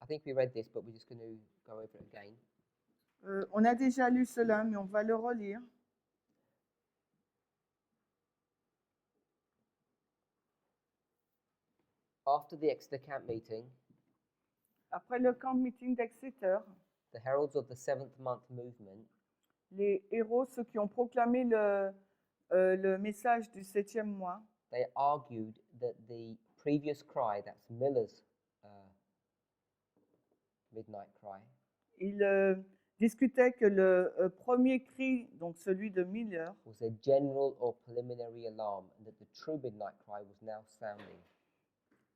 I think we read this, but we're just going to go over it again. On a déjà lu cela, mais on va le relire. After the Exeter camp meeting, Après le camp meeting d'Exeter, the heralds of the seventh month movement les héros, ceux qui ont proclamé le message du 7e mois, they argued that the previous cry, that's Miller's midnight cry, ils discutaient que le premier cri, donc celui de Miller, was a general or preliminary alarm, and that the true midnight cry was now sounding.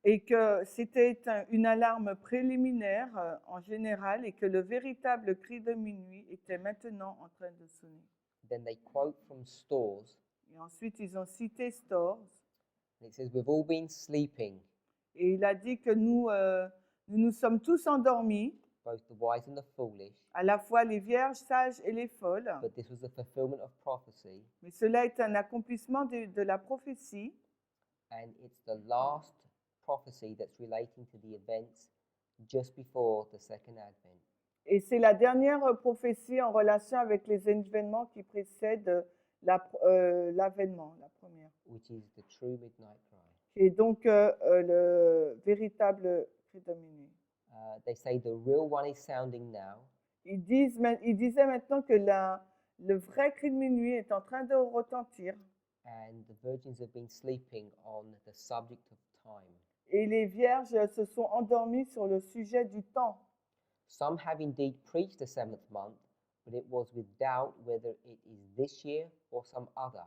et que c'était une alarme préliminaire en général, et que le véritable cri de minuit était maintenant en train de sonner. Then they quote from Stores, Et ensuite, ils ont cité Stores, and it says, "We've all been sleeping, et il a dit que nous sommes tous endormis, both the wise and the foolish, à la fois les vierges sages et les folles, but this was the fulfillment of prophecy, mais cela est un accomplissement de la prophétie, and it's the last prophecy that's relating to the events just before the second advent." et c'est la dernière prophétie en relation avec les événements qui précèdent l'avènement, la première, Which is the true midnight cry. qui est donc le véritable cri de minuit. They say the real one is sounding now, Ils disaient maintenant que le vrai cri de minuit est en train de retentir, and the virgins have been sleeping on the subject of time. et les vierges se sont endormies sur le sujet du temps. Some have indeed preached the seventh month, but it was with doubt whether it is this year or some other.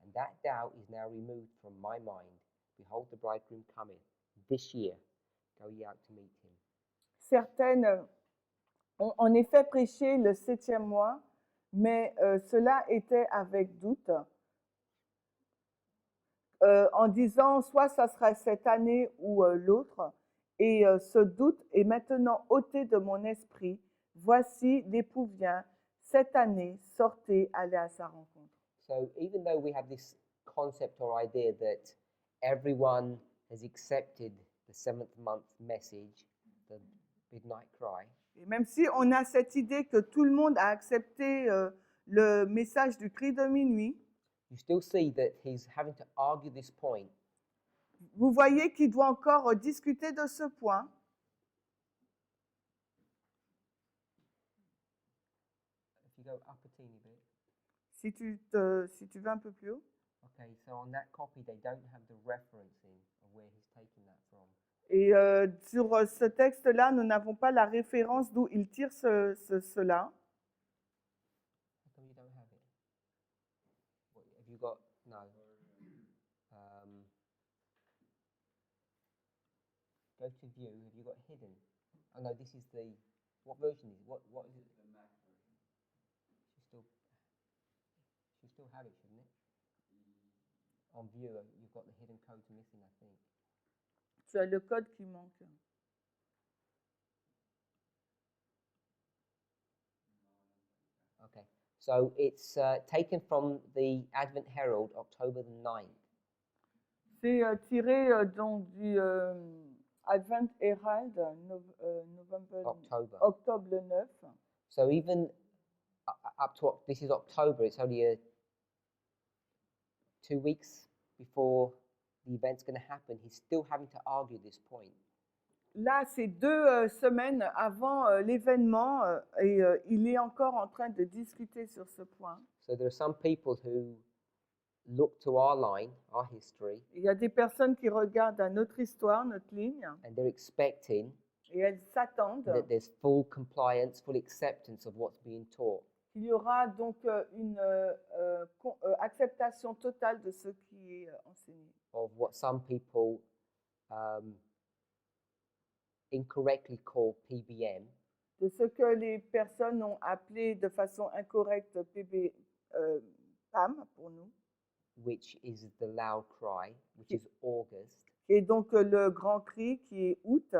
And that doubt is now removed from my mind. Behold, the bridegroom cometh this year. Go ye out to meet him. Certaines ont en effet prêché le 7e mois, mais cela était avec doute, en disant soit ça sera cette année ou l'autre, et ce doute est maintenant ôté de mon esprit. Voici, l'époux vient, cette année, sortez, allez à sa rencontre. So even though we have this concept or idea that everyone has accepted the seventh month message, the midnight cry, Et même si on a cette idée que tout le monde a accepté le message du cri de minuit, you still see that he's having to argue this point. vous voyez qu'il doit encore discuter de ce point. If you go up a teeny bit. Si tu veux un peu plus haut. Okay, so on that copy, they don't have the referencing of where he's taken that from. Et sur ce texte-là, nous n'avons pas la référence d'où il tire cela. How come you don't have it? What, have you got? No. Go to view. Have you got hidden? Oh no, this is the. What version is it? What is it? The Mac version. She still have it, shouldn't it? On view, you've got the hidden codes missing, I think. Tu as le code qui manque. Okay, so it's taken from the Advent Herald, October the 9th. C'est tiré donc du Advent Herald, octobre le 9. So even up to, this is October, it's only 2 weeks before the event's going to happen. He's still having to argue this point. Là, c'est 2 semaines avant l'événement et il est encore en train de discuter sur ce point. So there are some people who look to our line, our history. Il y a des personnes qui regardent à notre histoire, notre ligne. And they're expecting et elles s'attendent that there's full compliance, full acceptance of what's being taught. Il y aura donc une acceptation totale de ce qui est enseigné. Of what some people incorrectly call PBM. De ce que les personnes ont appelé de façon incorrecte PAM pour nous. Which is the loud cry, which is August. Et donc le grand cri qui est août.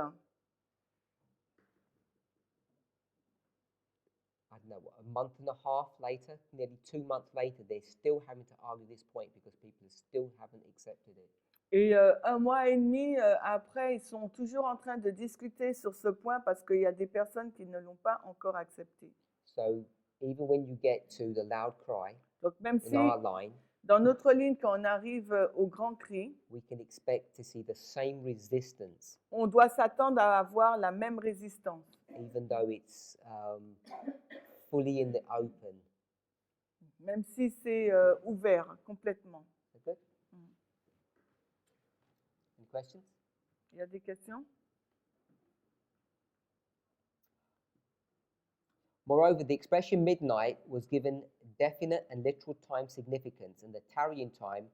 I don't know, a month and a half later, nearly 2 months later, they're still having to argue this point because people still haven't accepted it. Et 1 mois et demi après, ils sont toujours en train de discuter sur ce point parce qu'il y a des personnes qui ne l'ont pas encore accepté. So even when you get to the loud cry Donc même in si our line, dans notre ligne, quand on arrive au grand cri, we can expect to see the same resistance, on doit s'attendre à avoir la même résistance, even though it's fully in the open. même si c'est ouvert complètement. Okay? Any questions? Il y a des questions? Moreover, the expression midnight was given definite and literal time significance, and the tarrying time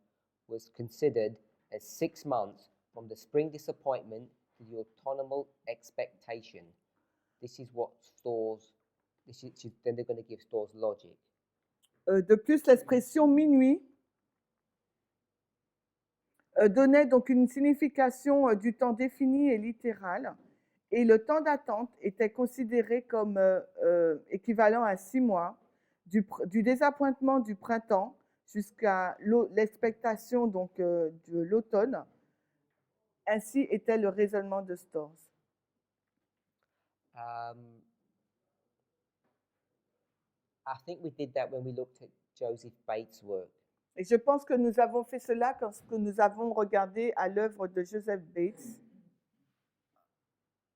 was considered as 6 months from the spring disappointment to the autumnal expectation. This is what stores, then they're going to give stores logic. De plus, l'expression minuit donnait donc une signification du temps défini et littéral, et le temps d'attente était considéré comme équivalent à 6 mois, du désappointement du printemps jusqu'à l'expectation donc de l'automne. Ainsi était le raisonnement de Storrs. I think we did that when we looked at Joseph Bates' work. Et je pense que nous avons fait cela quand nous avons regardé à l'œuvre de Joseph Bates.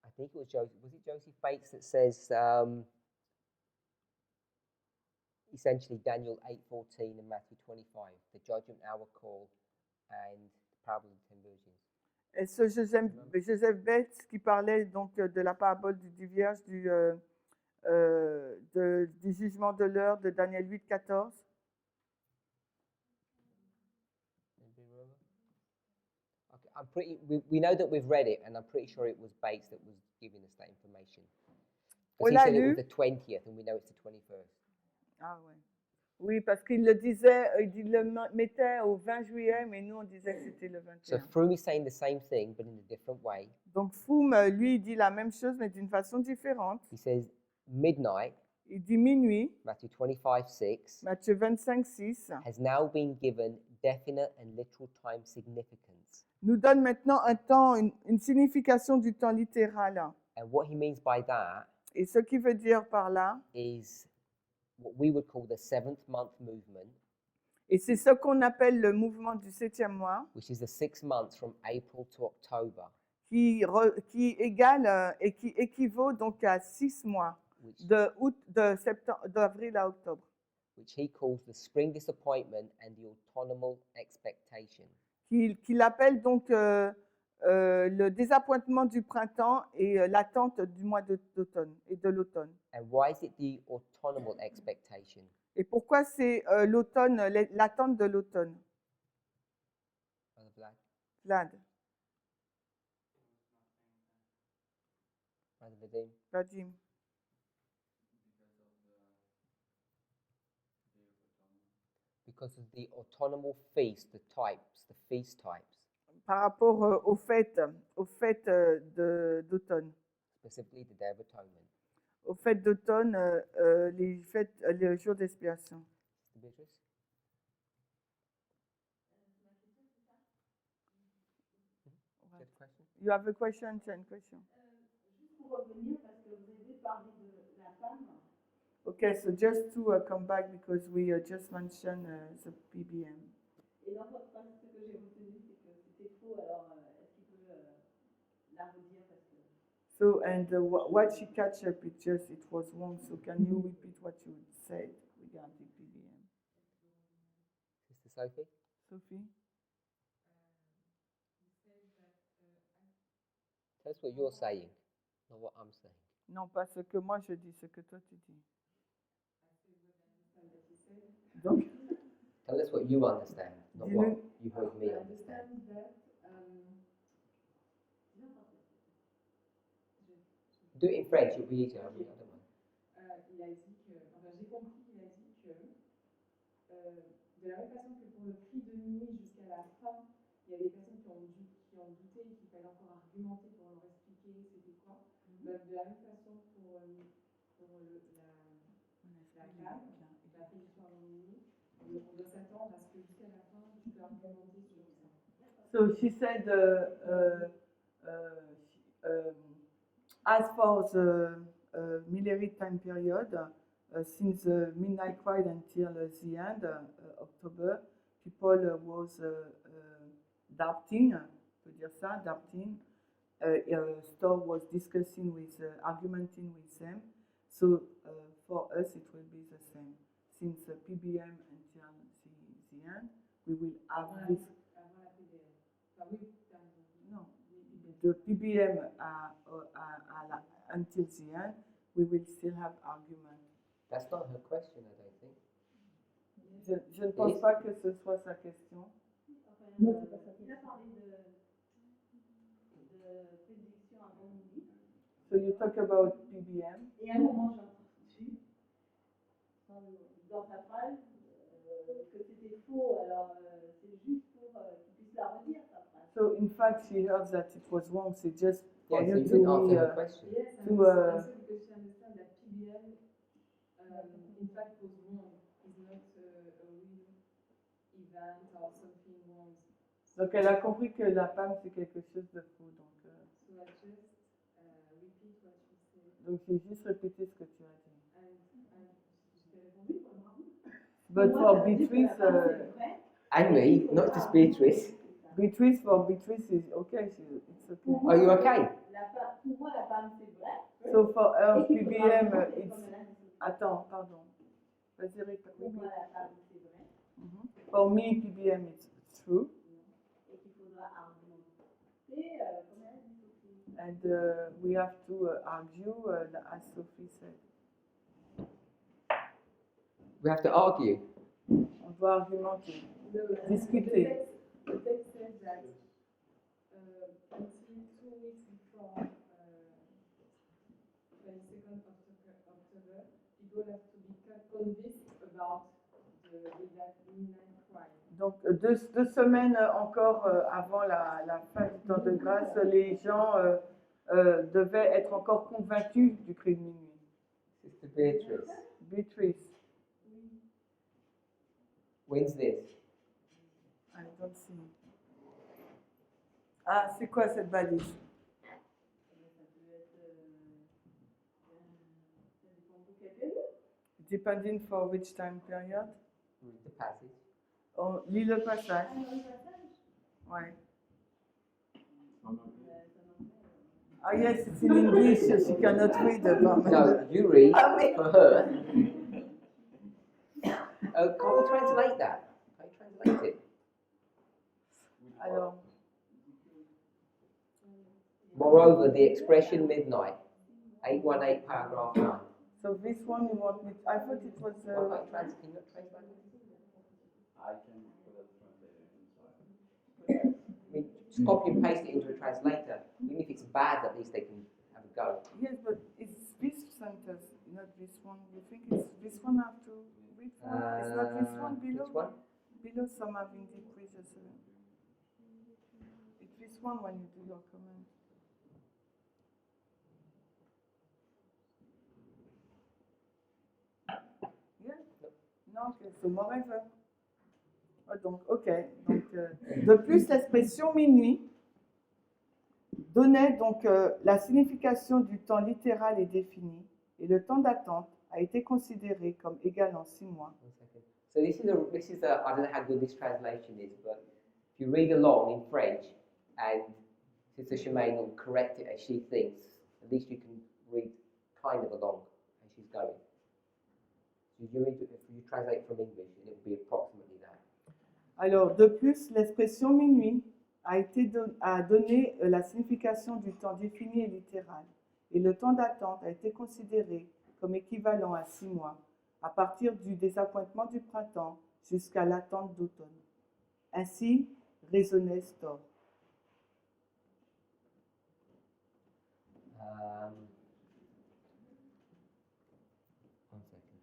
I think it was Joseph Bates that says essentially Daniel 8:14 and Matthew 25, the judgment hour call and the parable of the 10 virgins. Et ce Joseph Bates qui parlait donc de la parabole du vierge, du jugement de l'heure de Daniel 8:14. Okay, we know that we've read it, and I'm pretty sure it was Bates that was giving us that information. Because he said it was the 20th, and we know it's the 21st. Ah ouais. Oui, parce qu'il le disait, il le mettait au 20 juillet, mais nous on disait que c'était le 21. So Froome is saying the same thing, but in a different way. Donc Froome, lui, il dit la même chose, mais d'une façon différente. He says midnight. Il dit minuit. Matthew 25:6. Matthieu 25:6. Has now been given definite and literal time significance. Nous donne maintenant un temps, une signification du temps littéral. And what he means by that Et ce qui veut dire par là is what we would call the 7th month movement. Et c'est ce qu'on appelle le mouvement du 7e mois. Which is the 6 months from April to October. Qui égale et qui équivaut donc à 6 mois, d'avril à octobre. Which he calls the spring disappointment and the autumnal expectation. Qu'il appelle donc le désappointement du printemps et l'attente du mois d'automne et de l'automne. And why is it the autumnal expectation? Et pourquoi c'est l'automne, l'attente de l'automne? Vlad. Vadim. Because of the autumnal feast, the feast types. Par rapport aux fêtes d'automne. Specifically the Day of Atonement. Aux fêtes d'automne, les jours d'expiation. You have a question, tu as une question? Juste pour revenir, parce que vous avez parlé de la femme. Okay, so just to come back because we just mentioned the PBM. Et dans votre phrase, ce que j'ai retenu, c'est que c'était faux. Alors, est-ce qu'il peut la redire parce que... So, and what she catch up, it was wrong. So, can you repeat what you said regarding PBM? Sister Sophie? Sophie? That's what you're saying, not what I'm saying. Non, pas ce que moi je dis, ce que toi tu dis. Donc, tell us what you understand, not what you heard me understand. Do it in French, it'll be easier. I don't mind. Il a dit que, enfin, j'ai compris qu'il a dit que de la même façon que pour le cri de nuit jusqu'à la fin, il y a des personnes qui ont douté et qu'il fallait encore argumenter pour leur expliquer c'était quoi. De la même façon pour la prédiction avant minuit, on doit s'attendre à ce que jusqu'à la fin, je peux argumenter sur ça. So she said, as for the military time period, since midnight ride until the end, October, people was doubting, to dire ça, doubting. Store was discussing with, argumenting with them. So for us, it will be the same. Since PBM until the end, we will have this. No, the PBM until the end, we will still have argument. That's not her question, I don't think. Je ne pense pas que ce soit sa question. Non, c'est pas ça. Il a parlé de prédiction avant minuit. So you talk about PBM. Et à un moment, j'ai entendu dans sa phrase que c'était faux. Alors, c'est juste pour qu'il puisse la redire, sa phrase. So in fact, she heard that it was wrong. So just for Yes, you you to didn't answer her question. Yes, and to, also because she understands that PBM, in fact, was wrong. It's not a real event or something wrong. Donc elle a compris que la PAM c'est quelque chose de faux. Donc, So I just repeat what she said. donc j'ai juste répété ce que tu as dit. Je t'ai répondu pour le mardi. But for Beatrice, And me, not just Beatrice. Beatrice for Beatrice is okay. It's okay. Are you okay? Pour moi, la femme, c'est vrai. So for her Et qu'il faudra PBM, argumenter it's comme elle a dit. attends, pardon. Vas-y, répète. Pour moi, la femme, c'est vrai. For me, PBM it's true, Et qu'il faudra argumenter comme elle a dit aussi. and we have to argue, as Sophie said. We have to argue. On doit argumenter, discuter. The text says that until 2 weeks before 22nd October, people have to be convinced about the midnight crime. Donc deux semaines encore avant la fin du temps de grâce, les gens devaient être encore convaincus du crime de minuit. Sister Beatrice, Beatrice, when's this? I don't see. Ah, c'est quoi cette balise? Ça peut être. Ça dépend de quelle période. Depending for which time period? Read the passage. On lit le passage. Ah, dans le passage. Ouais. Ça m'en Ah yes, it's in English, she cannot read. No, you read Ah, mais- for her. Can't we translate that? Can you translate it? Alors, Moreover, the expression midnight, 818 paragraph 9. so this one you want me? I thought it was. Can you translate it? I can put a translator inside. I mean, just copy and paste it into a translator. Even if it's bad, at least they can have a go. Yes, but it's this sentence, not this one. You think it's this one I have to read from? It's not this one below? Which one? Below some having decreases. It's this one when you do your comment. Yeah? Non, okay, so moreover. Oh, donc, ok. Donc, de plus, l'expression minuit donnait donc la signification du temps littéral et défini, et le temps d'attente a été considéré comme égal en 6 mois. 1 second. So this is a, I don't know how good this translation is, but if you read along in French and Sister Shemaine will correct it as she thinks, at least you can read kind of along as she's going. So you translate from English and it will be approximately that. Alors, de plus, l'expression minuit a donné la signification du temps défini et littéral, et le temps d'attente a été considéré comme équivalent à 6 mois, à partir du désappointement du printemps jusqu'à l'attente d'automne. Ainsi raisonnait Storr. One second.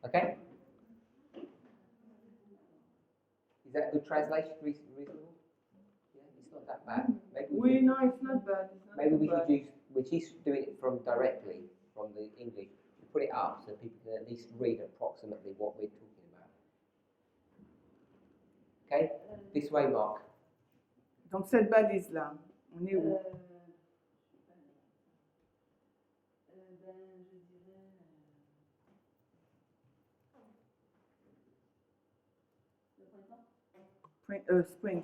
Okay? Is that a good translation? Reasonable? Yeah, it's not that bad. Maybe we Oui, should, non, it's not bad. It's not maybe too we bad. should use, which is doing it from directly from the English. We put it up up so people can at least read approximately what we're talking about. Okay, this way, Mark. Donc cette balise-là, on est où? Je dirais le printemps. Spring.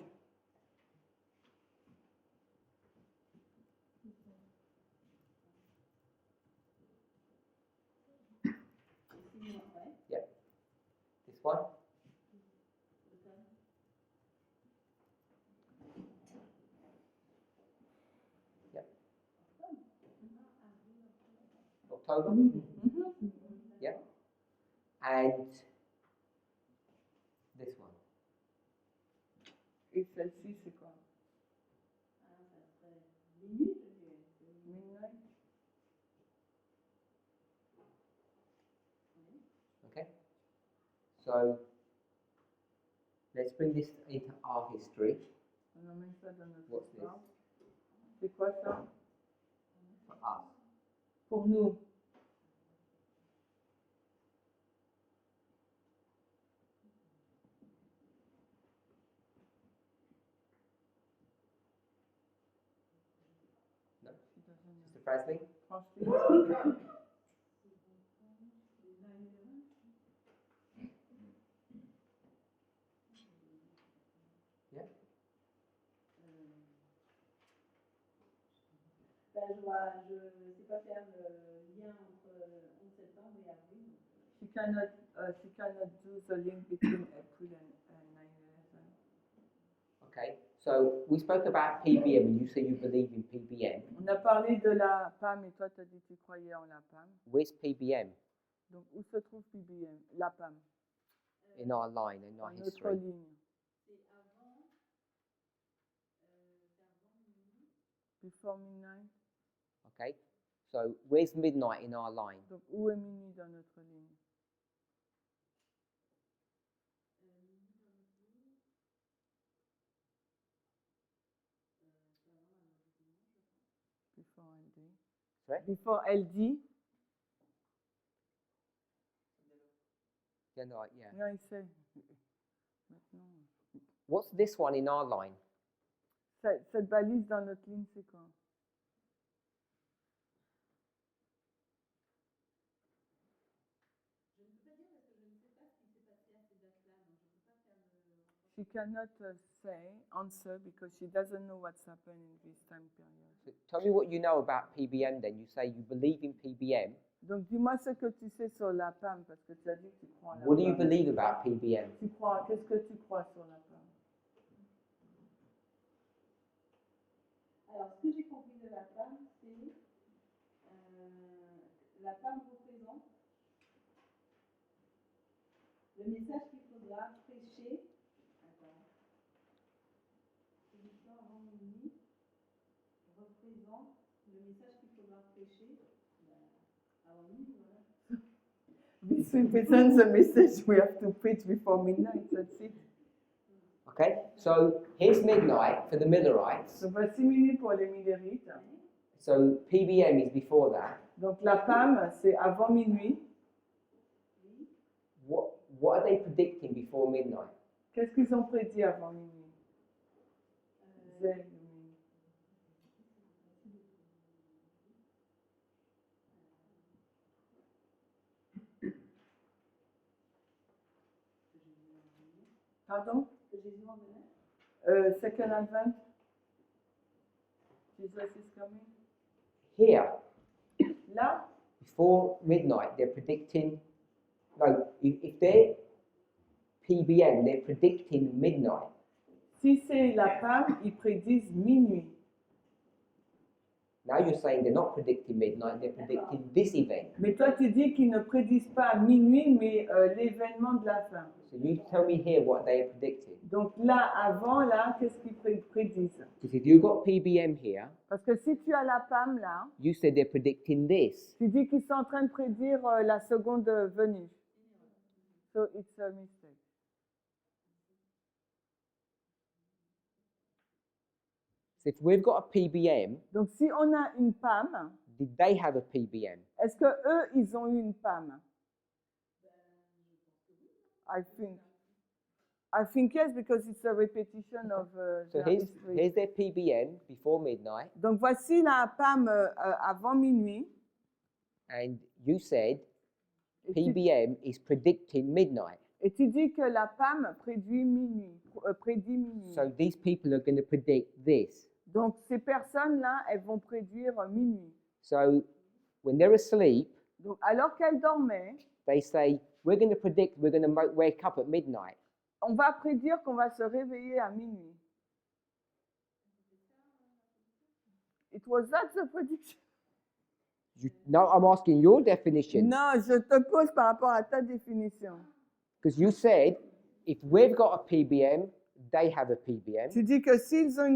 Yep. This one. Yep. October. Yep. And this one. Et celle-ci, c'est quoi? Ça serait minuit, je dirais. Midnight. Okay. So let's bring this into our history. On emmène ça dans notre What's histoire. C'est quoi ça? For us. Pour nous. No? Mr. Presley? Franchement. Yeah. Je ne sais pas faire le lien entre 11 septembre et avril. She cannot do the link between April and 9/11. Okay. So we spoke about PBM and you say you believe in PBM. On a parlé de la PAM et toi tu as dit que tu croyais en la PAM. Where's PBM? Donc où se trouve PBM? La PAM. In our line, in our Dans notre history. ligne. C'est avant minuit. Before midnight. Okay. So where's midnight in our line? Donc où est minuit dans notre ligne? Before LD. Sorry? Before LD. Yeah, no, yeah. Non, il sait. Maintenant. What's this one in our line? Cette balise dans notre ligne, c'est quoi? Je ne peux pas dire parce que je ne sais pas ce qui s'est passé à ces dates-là, donc je ne peux pas faire le. She cannot answer because she doesn't know what's happened in this time period. So tell me what you know about PBM then. You say you believe in PBM. Donc dis-moi ce que tu sais sur la PAM parce que tu as dit que tu crois en la What do you PAM. believe about PBM? Qu'est-ce que tu crois sur la PAM? Alors, ce que j'ai compris de la femme, c'est la femme représente le message qu'il faudra prêcher. Attends. Prédiction avant minuit représente le message qu'il faudra prêcher avant minuit, voilà. This represents the message we have to preach before midnight. That's it. Okay, so here's midnight for the Millerites. Donc voici minuit pour les Millerites. So PBM is before that. Donc la PAM, c'est avant minuit. What are they predicting before midnight? Qu'est-ce qu'ils ont prédit avant minuit? Pardon? Que Jésus en venait. Second Advent. Jesus is coming. Here, Là, before midnight, they're predicting. No, if they're PBM, they're predicting midnight. si c'est la PAM, ils prédisent minuit. Now you're saying they're not predicting midnight, they're predicting this event. Mais toi, tu dis qu'ils ne prédisent pas minuit, mais l'événement de la fin. So you tell me here what they are predicting. Donc là, avant, là, qu'est-ce qu'ils prédisent? Because if you've got PBM here, Parce que si tu as la PAM là, you said they're predicting this. tu dis qu'ils sont en train de prédire la seconde venue. So it's a mistake. So if we've got a PBM, Donc si on a une PAM, did they have a PBM? Est-ce que eux, ils ont eu une PAM? I think yes, because it's a repetition of So their history. here's their PBM before midnight, Donc voici la PAM avant minuit. and you said Et tu, PBM is predicting midnight. et tu dis que la PAM prédit minuit. Prédit minuit. So these people are going to predict this. Donc ces personnes-là, elles vont prédire minuit. So when they're asleep, Donc alors qu'elles dormaient, they say, we're going to predict we're going to wake up at midnight. on va prédire qu'on va se réveiller à minuit. It was that the prediction? No, I'm asking your definition. Non, je te pose par rapport à ta définition. Because you said, if we've got a PBM, they have a PBM. Tu dis que s'ils ont,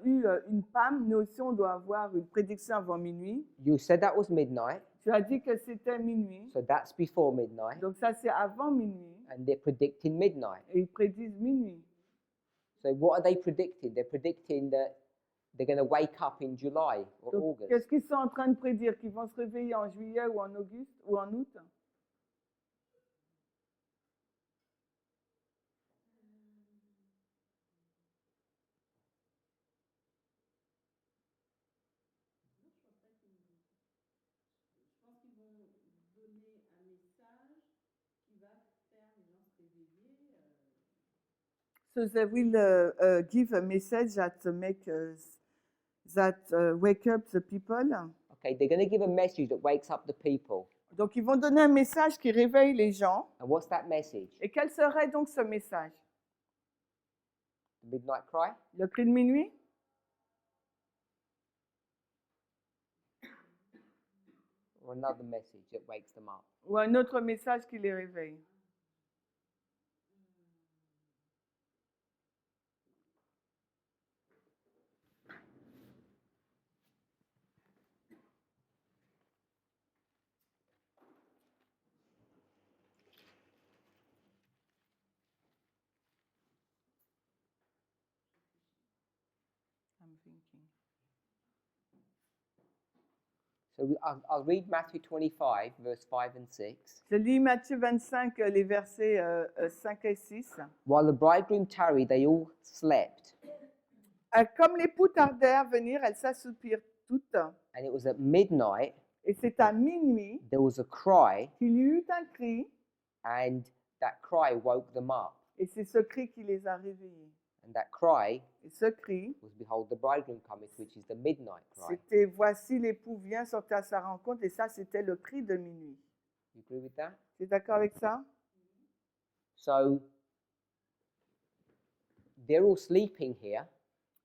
eu une PAM, nous aussi on doit avoir une prédiction avant minuit. You said that was midnight, Tu as dit que c'était minuit. so that's before midnight, Donc ça c'est avant minuit. and they're predicting midnight. Et ils prédisent minuit. So what are they predicting? They're predicting that they're going to wake up in July or Donc August. qu'est-ce qu'ils sont en train de prédire? Qu'ils vont se réveiller en juillet ou en auguste ou en août? Je pense qu'ils vont donner un message qui va faire les gens se réveiller. So they will give a message that wake up the people. Okay, they're going to give a message that wakes up the people. Donc ils vont donner un message qui réveille les gens. And what's that message? Et quel serait donc ce message? The midnight cry? Le cri de minuit? Or another message that wakes them up? Ou un autre message qui les réveille? I'm thinking. So I'll read Matthew 25, verse 5 and 6. Je lis Matthieu 25, les versets 5 et 6. While the bridegroom tarried, they all slept. Comme l'époux tardèrent à venir, elles s'assoupirent toutes. And it was at midnight, Et c'est à minuit there was a cry, qu'il y eut un cri. and that cry woke them up. Et c'est ce cri qui les a réveillés. And that cry Et ce cri, was, behold, the bridegroom cometh, which is the midnight cry. c'était voici l'époux vient sortir à sa rencontre. Et ça, c'était le cri de minuit. You agree with that? Tu es d'accord avec ça? So they're all sleeping here.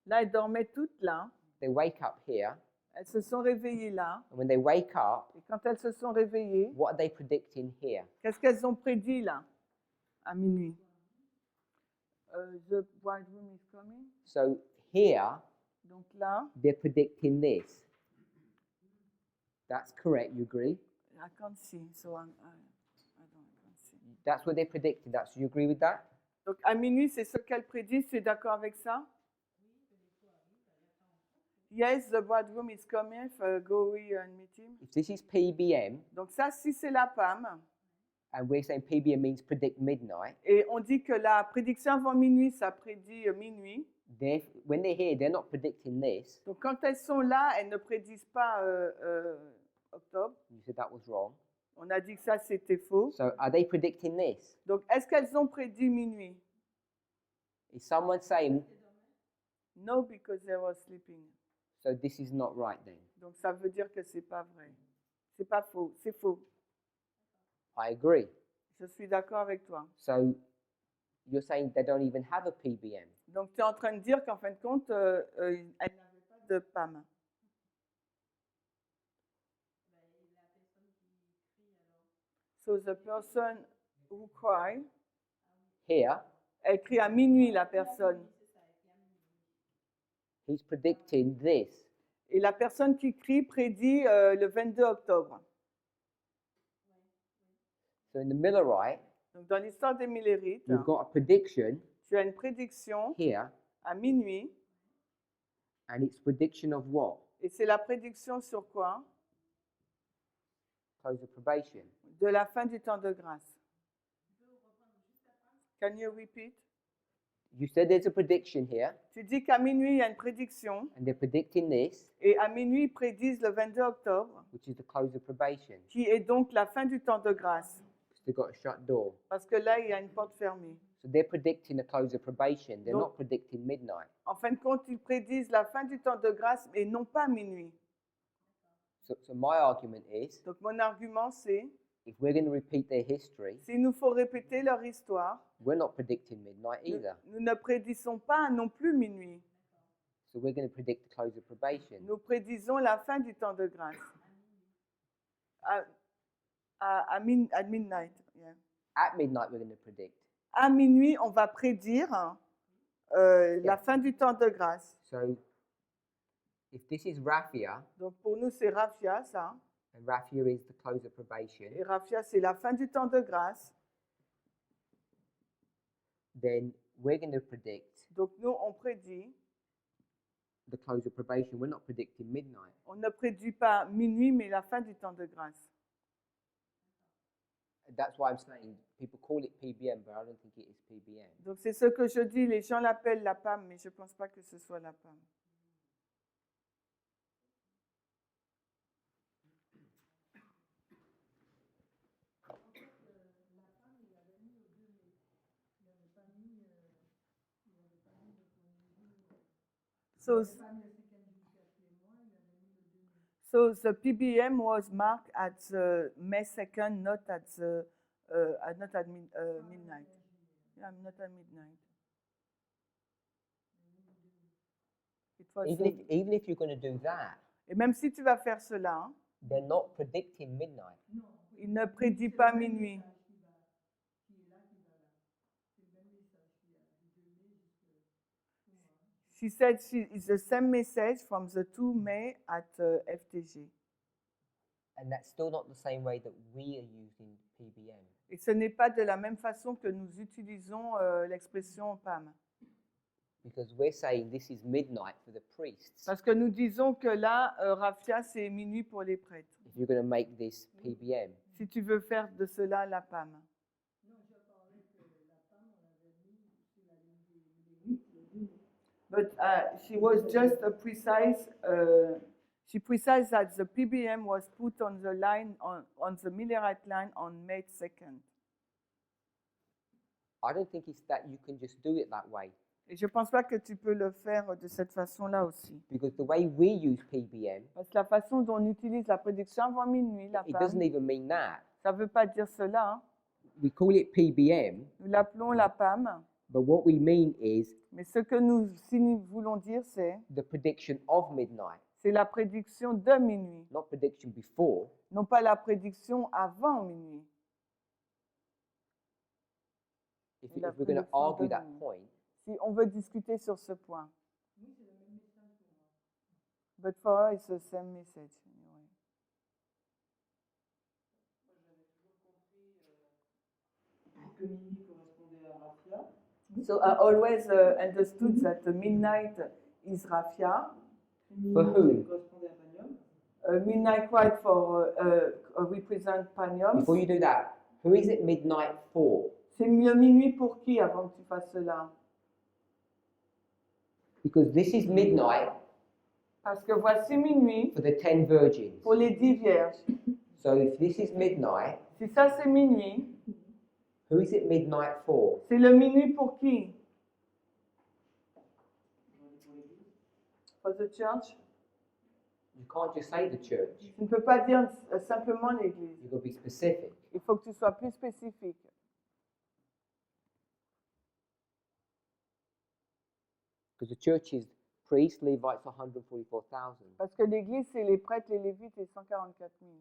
Là, elles dormaient toutes là. They wake up here. Elles se sont réveillées là. And when they wake up, Et quand elles se sont réveillées, what are they predicting here? qu'est-ce qu'elles ont prédit là, à minuit? The bridegroom is coming. So here, Donc là, they're predicting this. That's correct, you agree? I can't see, so I can't see. That's what they're predicting. That's, you agree with that? Donc à minuit, c'est ce qu'elle prédit. Tu es d'accord avec ça? Yes, the bridegroom is coming. Go and meet him. If this is PBM, Donc ça, si c'est la PAM, and we're saying PBM means predict midnight, et on dit que la prédiction avant minuit, ça prédit minuit. when they're here, they're not predicting this. Donc quand elles sont là, elles ne prédisent pas octobre. You said that was wrong. On a dit que ça, c'était faux. So are they predicting this? Donc est-ce qu'elles ont prédit minuit? Is someone saying, No, because they were sleeping. so this is not right then? Donc ça veut dire que c'est pas vrai. C'est pas faux, c'est faux. I agree. Je suis d'accord avec toi. So you're saying they don't even have a PBM. Donc tu es en train de dire qu'en fin de compte, elles n'avaient pas de PAM. So the person who cry, Here, elle crie à minuit la personne. he's predicting this. Et la personne qui crie prédit le 22 octobre. So in the Millerite, Donc dans l'histoire des Millérites, you've got a prediction tu as une prédiction here, à minuit. and it's prediction of what? Et c'est la prédiction sur quoi? Close of probation. De la fin du temps de grâce. Can you repeat? You said there's a prediction here, Tu dis qu'à minuit, il y a une prédiction. and they're predicting this, Et à minuit, ils prédisent le 22 octobre, which is the close of probation. qui est donc la fin du temps de grâce. Because they've got a shut door. Parce que là, il y a une porte fermée. So they're predicting the close of probation. They're Donc- not predicting midnight. En fin de compte, ils prédisent la fin du temps de grâce, et non pas minuit. So my argument is, Donc mon argument, c'est, if we're going to repeat their history, s'il nous faut répéter leur histoire, we're not predicting midnight either. nous ne prédisons pas non plus minuit. So we're going to predict the close of probation. Nous prédisons la fin du temps de grâce. À midnight. Yeah. At midnight, we're going to predict. À minuit, on va prédire la fin du temps de grâce. So if this is Raphia, Donc pour nous, c'est Raphia, ça. and Raphia is the close of probation, Et Raphia, c'est la fin du temps de grâce. then we're going to predict Donc nous, on prédit. the close of probation. We're not predicting midnight. On ne prédit pas minuit, mais la fin du temps de grâce. That's why I'm saying people call it PBM, but I don't think it is PBM. Donc c'est ce que je dis, les gens l'appellent la PAM, mais je ne pense pas que ce soit la PAM. So the PBM was marked at the May 2nd, not at midnight. Yeah, not at midnight. It was Even if you're going to do that, Et même si tu vas faire cela, hein, they're not predicting midnight. il ne prédit pas minuit. She said it's the same message from the 2 May at FTG. And that's still not the same way that we are using PBM. Et ce n'est pas de la même façon que nous utilisons l'expression PAM. Because we're saying this is midnight for the priests. Parce que nous disons que là, Raphia, c'est minuit pour les prêtres. If you're going to make this PBM. Si tu veux faire de cela la PAM. But she was just precise. She precised that the PBM was put on the line on the Millerite line on May 2nd. I don't think it's that you can just do it that way. Et je ne pense pas que tu peux le faire de cette façon-là aussi. Because the way we use PBM, Parce que la façon dont on utilise la prédiction avant minuit, la it PAM, doesn't even mean that. ça ne veut pas dire cela. Hein. We call it PBM, Nous l'appelons la PAM. but what we mean is Mais ce que si nous voulons dire, c'est the prediction of midnight, la prédiction de minuit, not prediction before. non pas la prédiction avant minuit. If La we're going to prédiction argue de that minuit. point, Si on veut discuter sur ce point. But for her, it's the same message. Anyway. Que minuit correspondait à Raphia. So I always understood that the midnight is Raphia. For whom? Correspondait à Panium. Midnight white for represent Panium. Before you do that, who is it midnight for? C'est le minuit pour qui avant que tu fasses cela? Because this is midnight Parce que voici minuit for the 10 virgins. pour les 10 vierges. So if this is midnight, Si ça c'est minuit, who is it midnight for? c'est le minuit pour qui? For the church? You can't just say the church. Tu ne peux pas dire simplement l'église. You've got to be specific. Il faut que tu sois plus spécifique. Because the church is priests, Levites, 144,000. Parce que l'église, c'est les prêtres, les lévites et 144 000.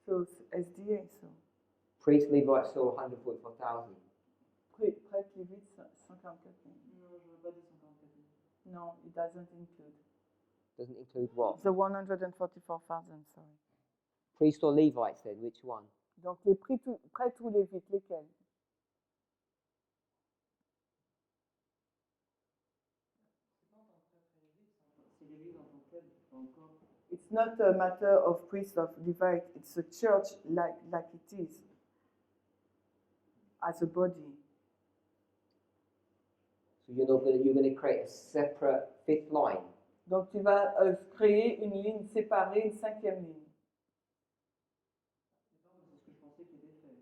So, SDA, so. Priests, Levites, still 144,000. Prêtres, lévites, 144 000. Non, je ne veux pas dire 144 000. No, it doesn't include. Doesn't include what? The 144,000, sorry. Priests or Levites then, which one? Donc les prêtres ou lévites, lesquels? C'est l'église en tant que telle, pas encore. It's not a matter of priest of Levite, it's a church like it is, as a body. So you're going to create a separate fifth line. Donc tu vas créer une ligne séparée, une cinquième ligne. C'est ce que je pensais qu'il était fait.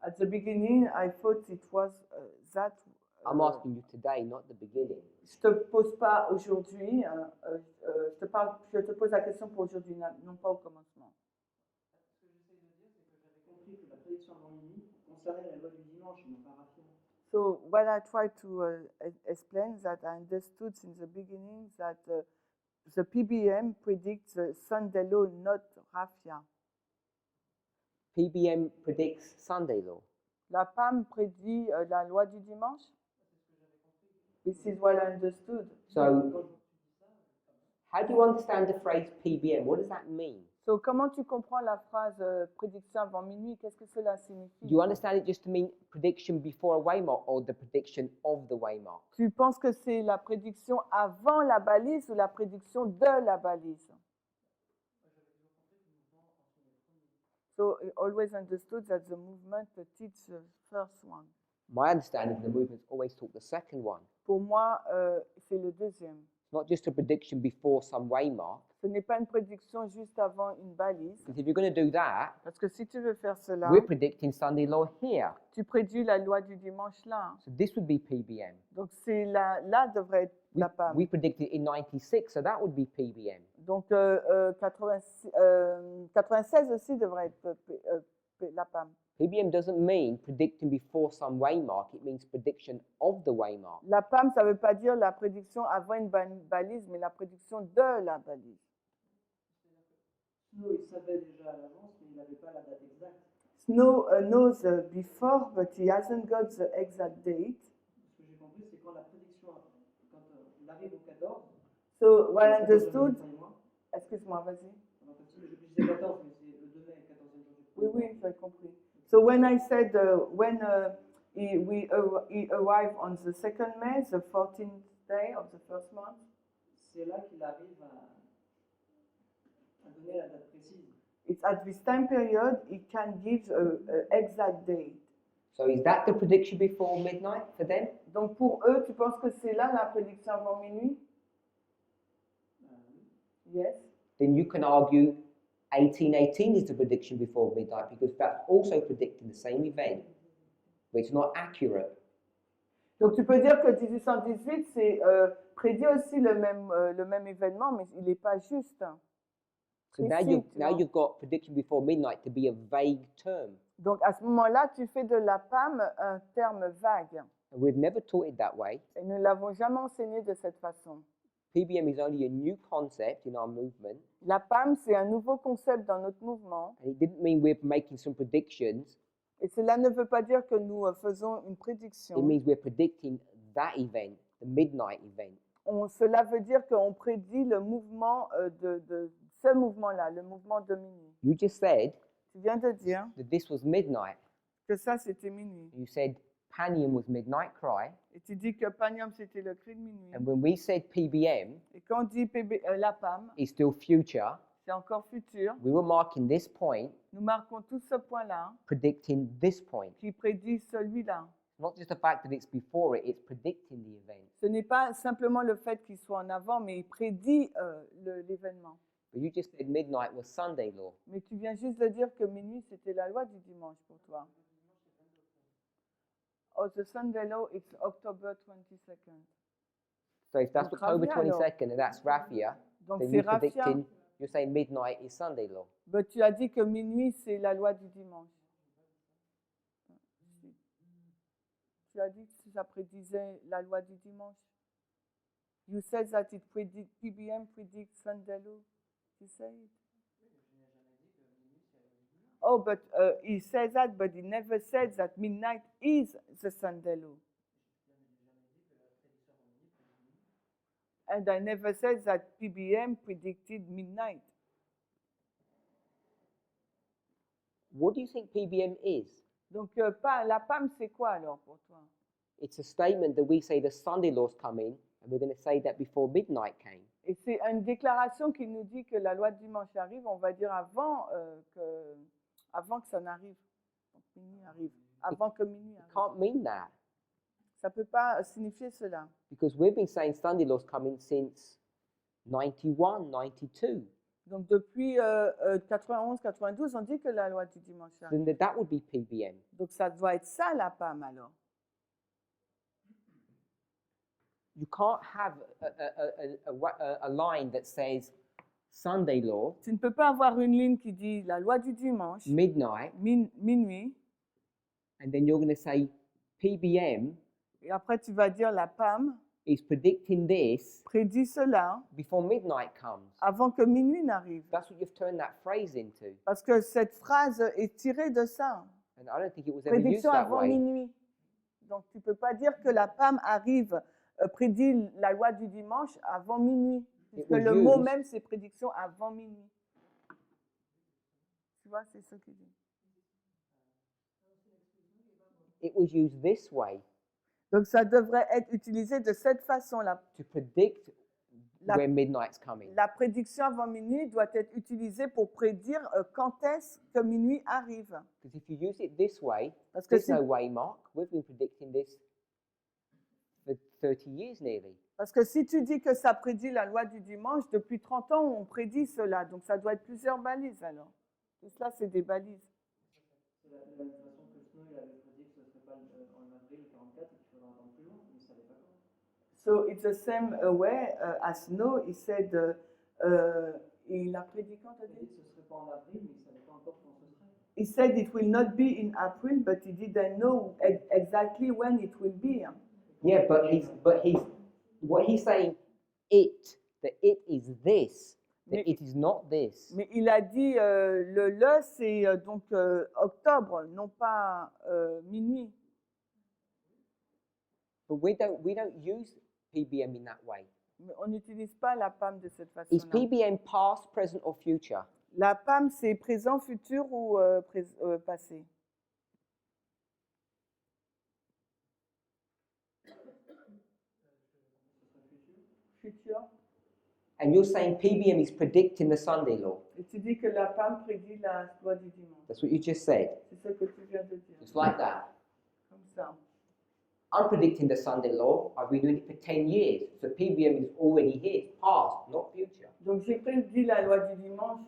At the beginning, I thought it was that. I'm asking you today, not the beginning. Je te pose pas aujourd'hui, je te pose la question pour aujourd'hui, non pas au commencement. Ce que j'essaie de dire, c'est que j'avais compris que la prédiction avant minuit concernait la loi du dimanche, non pas Raphia. So what I tried to explain that I understood since the beginning that the PBM predicts the Sunday law, not Raphia. PBM predicts Sunday law. La PAM prédit la loi du dimanche. This is what I understood. So, how do you understand the phrase PBM? What does that mean? So comment tu comprends la phrase prédiction avant minuit? Qu'est-ce que cela signifie? Do you understand it just to mean prediction before a waymark or the prediction of the waymark? Tu penses que c'est la prédiction avant la balise ou la prédiction de la balise? So I always understood that the movement teaches the first one. My understanding of the movement's always taught the second one. Pour moi, c'est le deuxième. It's not just a prediction before some waymark. Ce n'est pas une prédiction juste avant une balise. Because if you're going to do that, Parce que si tu veux faire cela, we're predicting Sunday law here. tu prédis la loi du dimanche là. So this would be PBM. Donc c'est là devrait être la PAM. We predicted in 96, so that would be PBM. Donc 96 aussi devrait être la PAM. PBM doesn't mean predicting before some waymark, it means prediction of the waymark. La PAM, ça ne veut pas dire la prédiction avant une balise, mais la prédiction de la balise. Snow, il savait déjà à l'avance, mais il n'avait pas la date exacte. Snow knows before, but he hasn't got the exact date. Ce que j'ai compris, c'est quand la prédiction, quand il arrive au 14. So what I understood, excuse-moi, vas-y. Je disais 14, mais c'est le 2 mai, 14e jour. Oui, oui, j'ai compris. So when I said when he arrived on the 2nd May, the 14th day of the first month, c'est là qu'il arrive à donner la date précise. It's at this time period he can give an exact date. So is that the prediction before midnight for them? Donc pour eux, tu penses que c'est là la prédiction avant minuit? Yes. Then you can argue 1818 is the prediction before midnight because that's also predicting the same event, but it's not accurate. Donc tu peux dire que 1818 c'est prédit aussi le même événement, mais il n'est pas juste. So now you've got prediction before midnight to be a vague term. Donc à ce moment-là, tu fais de la PAM un terme vague. And we've never taught it that way. Et nous ne l'avons jamais enseigné de cette façon. PBM is only a new concept in our movement. La PAM, c'est un nouveau concept dans notre mouvement. And it didn't mean we're making some predictions. Et cela ne veut pas dire que nous faisons une prédiction. It means we're predicting that event, the midnight event. Cela veut dire qu'on prédit le mouvement de ce mouvement-là, le mouvement de minuit. You just said Tu viens de dire that this was midnight. que ça, c'était minuit. You said Panium was midnight cry. Et tu dis que Panium, c'était le cri de minuit. And when we said PBM Et quand on dit la PAM, is still future, c'est encore futur. we were marking this point, Nous marquons tout ce point-là predicting this point. qui prédit celui-là. Not just the fact that it's before it, it's predicting the event. Ce n'est pas simplement le fait qu'il soit en avant, mais il prédit l'événement. But you just said midnight was Sunday law. Mais tu viens juste de dire que minuit, c'était la loi du dimanche pour toi. Oh, the Sunday law, it's October 22nd. So if that's Donc, October Raphia, alors. 22nd and that's Raphia, Donc then c'est you're Raphia. predicting, you're saying midnight is Sunday law. Mais tu as dit que minuit, c'est la loi du dimanche. Tu as dit que ça prédisait la loi du dimanche. You said that it PBM predicts Sunday law. You say it. Oh, but he said that, but he never said that midnight is the Sunday law. And I never said that PBM predicted midnight. What do you think PBM is? Donc, la PAM, c'est quoi alors pour toi? It's a statement that we say the Sunday law's coming, and we're going to say that before midnight came. Et c'est une déclaration qui nous dit que la loi de dimanche arrive, on va dire avant que ça n'arrive. Donc, minuit arrive. Avant que minuit It arrive. can't mean that, Ça ne peut pas signifier cela. because we've been saying Sunday law's coming since 91, 92. Donc, depuis 91-92, on dit que la loi du dimanche arrive. Then that would be PBM. Donc, ça doit être ça, la PAM, alors. You can't have a line that says Sunday law, Tu ne peux pas avoir une ligne qui dit la loi du dimanche, midnight, minuit, and then you're going to say PBM et après tu vas dire la PAM is predicting this prédit cela before midnight comes. avant que minuit n'arrive. That's what you've turned that phrase into. Parce que cette phrase est tirée de ça. And I don't think it was ever used Prédiction that avant way. minuit. Donc tu ne peux pas dire que la PAM arrive, prédit la loi du dimanche avant minuit. Puisque was le mot used- même, c'est prédiction avant minuit. Tu vois, c'est ce qu'il dit. It was used this way Donc ça devrait être utilisé de cette façon-là. to predict La- when midnight's coming. La prédiction avant minuit doit être utilisée pour prédire quand est-ce que minuit arrive. Because if you use it this way, Parce que there's si, no way, Mark. We've been predicting this for 30 years nearly. parce que si tu dis que ça prédit la loi du dimanche, depuis 30 ans, on prédit cela. Donc ça doit être plusieurs balises alors. Tout cela, c'est des balises. C'est de la même façon que Snow il avait prédit que ce ne serait pas en avril 44 et qu'il faudra attendre plus loin, mais il ne savait pas quand. So it's the same way as Noah, he said, il a prédit quand t'as Il a dit dit? que ce ne serait pas en avril, mais il ne savait pas encore quand ce serait. He said it will not be in April, but he didn't know exactly when it will be. Yeah, but what he's saying, that it is this, that Mais- it is not this. Mais il a dit c'est donc octobre, non pas minuit. But we don't use PBM in that way. Mais on n'utilise pas la PAM de cette Is façon-là. PBM past, present, or future? La PAM, c'est présent, futur ou passé. Futur. And you're saying PBM is predicting the Sunday law. Et tu dis que la PAM prédit la loi du dimanche. That's what you just said. C'est ce que tu viens de dire. It's like that. Comme ça. I'm predicting the Sunday law. I've been doing it for 10 years. So PBM is already here. It's past, not future. Donc j'ai prédit la loi du dimanche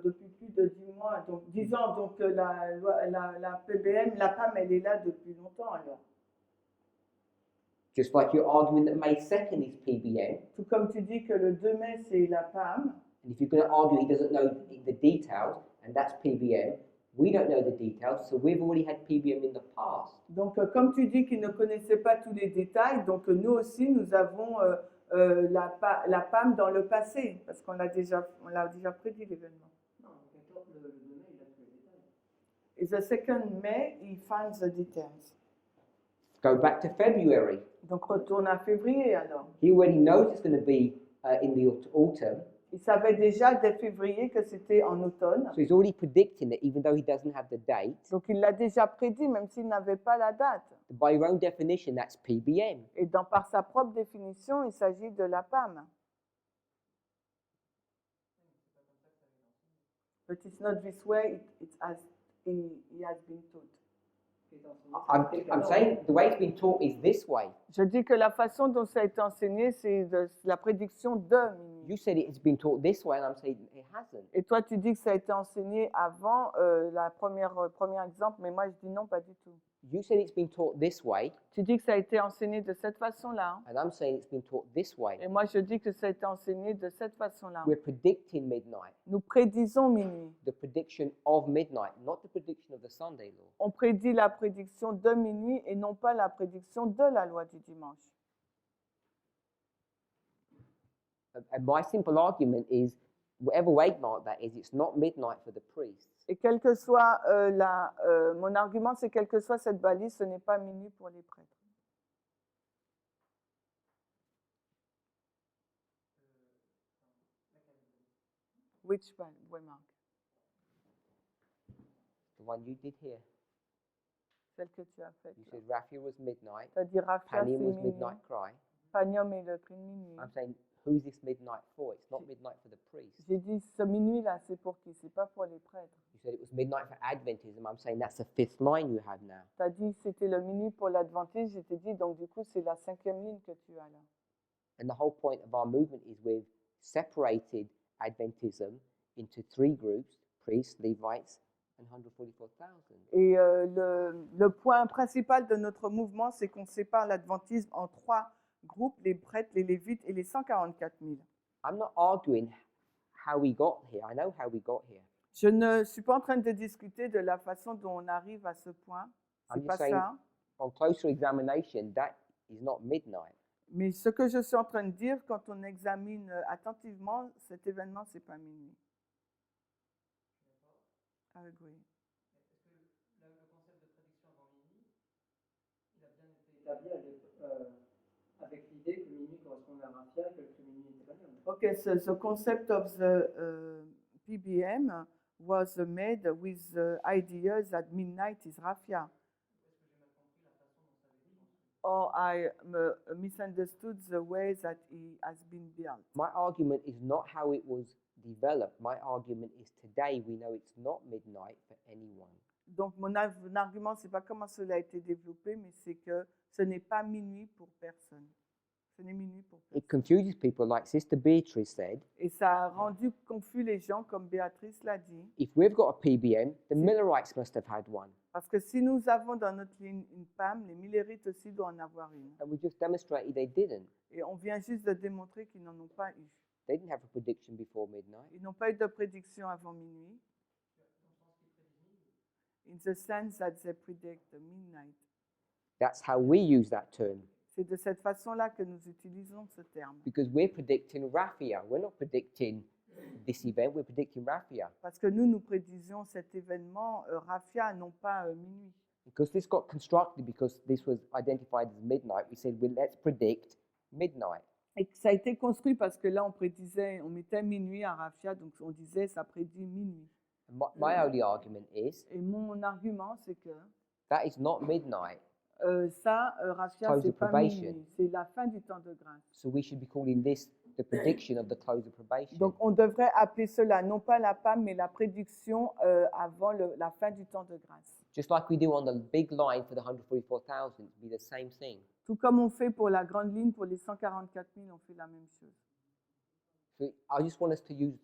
depuis plus de 10 mois, donc 10 ans. Donc la PBM, la PAM, elle est là depuis longtemps alors. Just like you're arguing that May 2nd is PBM. Tout comme tu dis que le 2 mai, c'est la PAM. And if you're going to argue he doesn't know the details, and that's PBM, we don't know the details, so we've already had PBM in the past. Donc comme tu dis qu'il ne connaissait pas tous les détails, donc nous aussi, nous avons la PAM dans le passé, parce qu'on l'a déjà prédit l'événement. Non, le 14, le 2 mai, il a tous les détails. Et the 2nd May, he finds the details. Go back to February. Donc retourne à février alors. He already knows it's going to be in the autumn, Il savait déjà dès février que c'était en automne. so he's already predicting that even though he doesn't have the date, Donc il l'a déjà prédit, même s'il n'avait pas la date. by your own definition, that's PBM. Et par sa propre définition, il s'agit de la PAM. But it's not this way, it's as he has been taught. I'm saying the way it's been taught is this way. Je dis que la façon dont ça a été enseigné, c'est la prédiction de minuit. You said it's been taught this way, and I'm saying it hasn't. Et toi, tu dis que ça a été enseigné avant la premier exemple, mais moi, je dis non, pas du tout. You said it's been taught this way, Tu dis que ça a été enseigné de cette façon-là. and I'm saying it's been taught this way. Et moi, je dis que ça a été enseigné de cette façon-là. We're predicting midnight, Nous prédisons minuit. the prediction of midnight, not the prediction of the Sunday law. On prédit la prédiction de minuit et non pas la prédiction de la loi du dimanche. And my simple argument is, whatever way mark that is, it's not midnight for the priests. Et quel que soit mon argument, c'est quelle que soit cette balise, ce n'est pas minuit pour les prêtres. Which one? Waymark? The one you did here. Celle que tu as faite. You said Raffia was midnight, Tu as dit Raffia, c'est Panium was minuit. midnight cry. Panium est le cri de minuit. I'm saying, who's this midnight for? It's not midnight for the priest. J'ai dit, ce minuit-là, c'est pour qui? C'est pas pour les prêtres. You said it was midnight for Adventism. I'm saying that's the fifth line you have now. Tu as dit que c'était le minuit pour l'Adventiste. Je t'ai dit, donc du coup, c'est la 5e ligne que tu as là. And the whole point of our movement is we've separated Adventism into 3 groups, priests, Levites, and 144,000. Et le point principal de notre mouvement, c'est qu'on sépare l'adventisme en 3 groupes, les prêtres, les lévites et les 144 000. I'm not arguing how we got here. I know how we got here. Je ne suis pas en train de discuter de la façon dont on arrive à ce point. C'est I'm pas just saying, ça. on closer examination, that is not midnight. Mais ce que je suis en train de dire, quand on examine attentivement, cet événement, c'est pas minuit. I agree. Est-ce que le concept de prédiction avant minuit, il a bien été établi avec l'idée que minuit correspondait à Raffia et que le minuit n'était pas bien? Okay, so the concept of the PBM was made with the idea that midnight is Raffia. Or I misunderstood the way that it has been built. My argument is not how it was developed. My argument is today we know it's not midnight for anyone. Donc mon argument, c'est pas comment cela a été développé, mais c'est que ce n'est pas minuit pour personne. Ce n'est minuit pour personne. It confuses people, like Sister Beatrice said. Et ça a rendu confus les gens, comme Béatrice l'a dit. If we've got a PBM, the Millerites must have had one. Parce que si nous avons dans notre ligne une PAM, les Millerites aussi doivent en avoir une. And we just demonstrated they didn't. Et on vient juste de démontrer qu'ils n'en ont pas eu. They didn't have a prediction before midnight. Ils n'ont pas eu de prédiction avant minuit. In the sense that they predict the midnight. That's how we use that term. C'est de cette façon-là que nous utilisons ce terme. Because we're predicting Raffia. We're not predicting this event, we're predicting Raffia. Parce que nous prédisions cet événement, Raffia, non pas minuit. Because this got constructed because this was identified as midnight, we said, well, let's predict midnight. Et que ça a été construit parce que là, on mettait minuit à Raffia, donc on disait ça prédit minuit. And my only argument is Et mon argument, c'est que that is not midnight. Raffia, Close c'est of pas probation. minuit, c'est la fin du temps de grâce. So we should be calling this the prediction of the close of probation. Donc on devrait appeler cela non pas la PAM, mais la prédiction avant la fin du temps de grâce. Just like we do on the big line for the 144,000, it would be the same thing. Tout comme on fait pour la grande ligne, pour les 144 000, on fait la même chose. So I just want us to use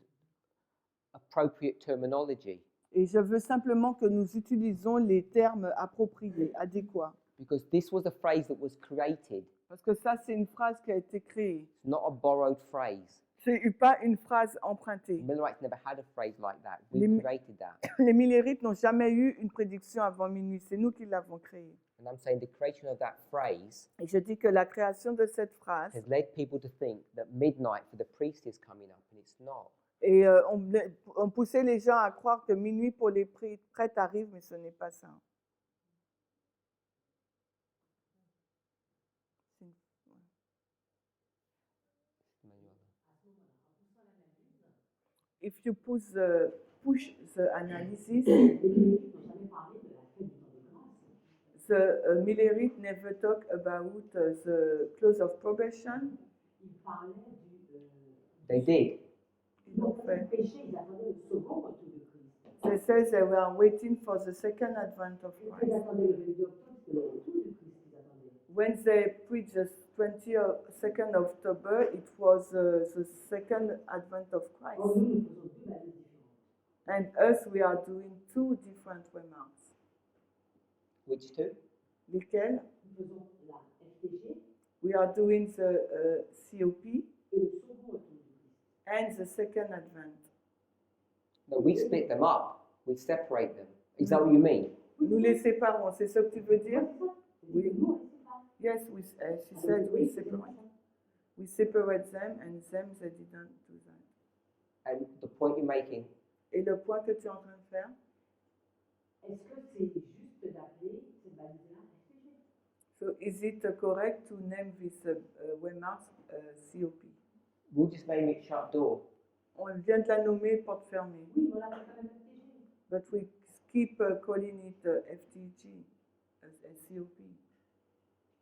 appropriate terminology. Et je veux simplement que nous utilisons les termes appropriés, adéquats. Because this was a phrase that was created. Parce que ça, c'est une phrase qui a été créée. It's not a borrowed phrase. C'est pas une phrase empruntée. The Millerites never had a phrase like that. We created that. Les Millerites n'ont jamais eu une prédiction avant minuit. C'est nous qui l'avons créée. And I'm saying the creation of that phrase Et je dis que la création de cette phrase, has led people to think that midnight for the priest is coming up, and it's not. et on poussait les gens à croire que minuit pour les prêtres arrive, mais ce n'est pas ça. If you push the analysis, the Millerite never talk about the close of probation. They did. Ils l'ont fait. They say they were waiting for the second advent of Christ. When they preached the 22nd of October, it was the second advent of Christ. And us, we are doing 2 different remarks. Which two? Lesquels? We are doing the COP and the second advent. No, we split them up. We separate them. Is that what you mean? Nous les séparons, c'est ce que tu veux dire? Oui. Yes, she said we separate. We separate them and them, they didn't do that. And the point you're making, Et le point que tu es en train de faire? Est-ce que c'est juste d'appeler cette valise-là réfugiée? So is it correct to name this remarks COP? we'll just name it shut door. On vient de la nommer porte fermée. Oui, on l'appelle quand même FTG. But we keep calling it FTG, COP.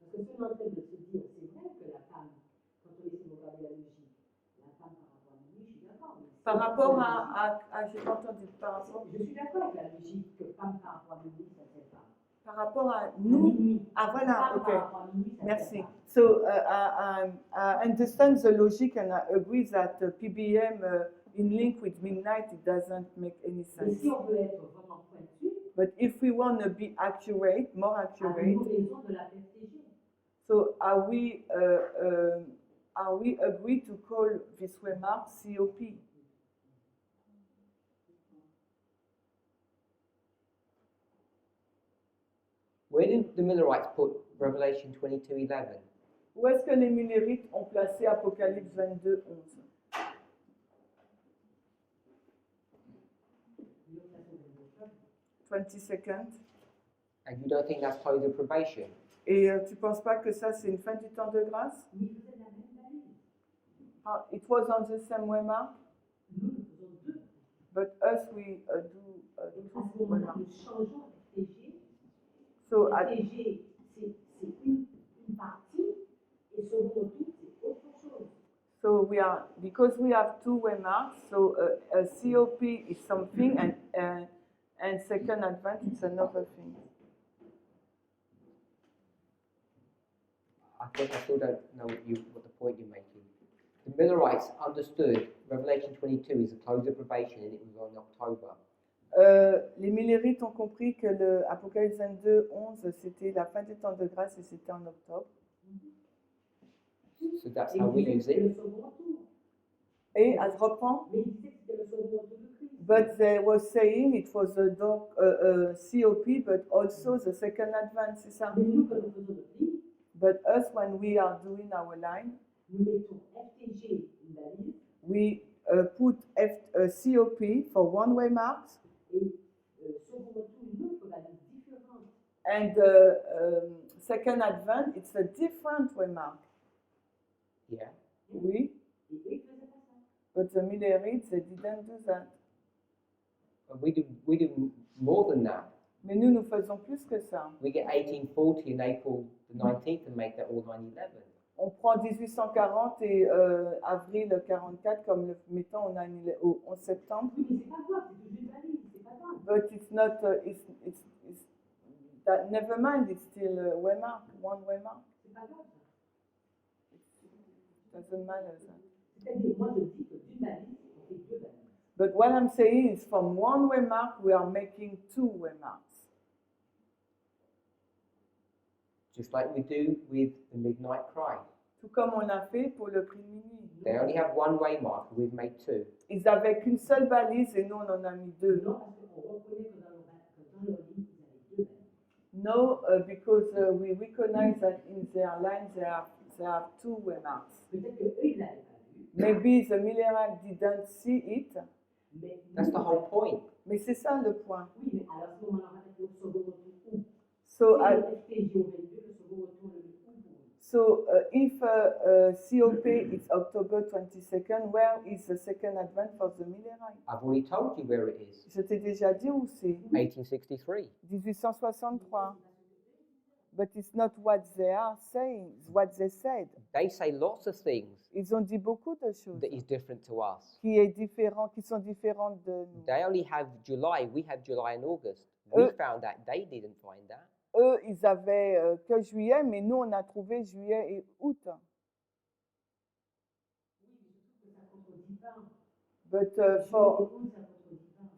Parce que ce qu'on est en train de se dire, c'est vrai que la femme, quand on essaie de regarder la logique, la femme par rapport à minuit, je suis d'accord. Par rapport à j'ai pas entendu, par rapport. Je suis d'accord avec la logique que femme par rapport à minuit, ça ne fait pas. Par rapport à nous. Minuit. Ah voilà, Femme ok. par rapport à minuit, ça ne Merci. fait pas. So I understand the logic and I agree that PBM in link with midnight it doesn't make any Mais sense. si on veut être vraiment pointu, But if we want to be accurate, more accurate, avons-nous raison de la FTG? so are we agreed to call this remark COP? Where did the Millerites put Revelation 22:11? Où est-ce que les Millerites ont placé Apocalypse 22, 11? Nous faisons des choses. 22nd. And you don't think that's close of probation? Et tu penses pas que ça c'est une fin du temps de grâce? Mais vous êtes la même valise. It was on the same remark, Nous faisons deux. but us we do À ce two moment-là, remarks. nous changeons FTG. So FTG, c'est une partie, et second tout, c'est autre chose. so we are, because we have two remarks, so a COP is something and second advent is another thing. I guess I still don't know what the point you're making. The Millerites understood Revelation 22 is a close of probation and it was on October. Les Millerites ont compris que le Apocalypse 22, 11, c'était la fin du temps de grâce et c'était en octobre. So that's Et how we il disait use que c'était it. le second retour. Et elle reprend. Mais il disait que c'était le second retour de Christ. But they were saying it was a COP, but also the second advent, c'est ça. Mais nous, quand nous faisons notre livre, But us, when we are doing our line, nous mettons FTG, une valise, we put COP for one-way marks et second retour, une autre valise différente. and second advent, it's a different remark. Yeah. Oui, Et eux, ils ne faisaient pas ça. but the Millerites, they didn't do that. But we do more than that. Mais nous, nous faisons plus que ça. We get 1840 and April the 19th and make that all 9/11. On prend 1840 et avril 44 comme le mettons au 11 septembre. Oui, mais c'est pas grave, c'est toujours une valise, c'est pas grave. But it's not, it's that, never mind, it's still a remark, one remark. C'est pas grave. Doesn't matter. That. C'est-à-dire, moi, je dis que d'une valise, on fait deux valises. But what I'm saying is from one remark, we are making two remarks. Just like we do with the midnight cry. Tout comme on a fait pour le cri de minuit. They only have one way mark, and we've made two. Ils avaient qu'une seule balise et nous, on en a mis deux. Non, parce qu'on reconnaît que dans leur livre, ils avaient deux valises. No, because we recognize that in their line, they have two remarks. Peut-être qu'eux, ils ne l'avaient pas vu. Maybe the Millerites didn't see it, Mais That's the whole point. mais c'est ça le point. Oui, mais alors à ce moment-là, on va mettre le second retour où? So, Si le FTJ au 22, le second retour le met où? So if COP is October 22nd, where is the second advent for the Millerite? I've already told you where it is. Je t'ai déjà dit où c'est. 1863. 1863. But it's not what they are saying, it's what they said. They say lots of things Ils ont dit beaucoup de choses that is different to us. qui sont différentes de nous. They only have July. We have July and August. We found that. They didn't find that. Eux, ils avaient que juillet, mais nous, on a trouvé juillet et août. But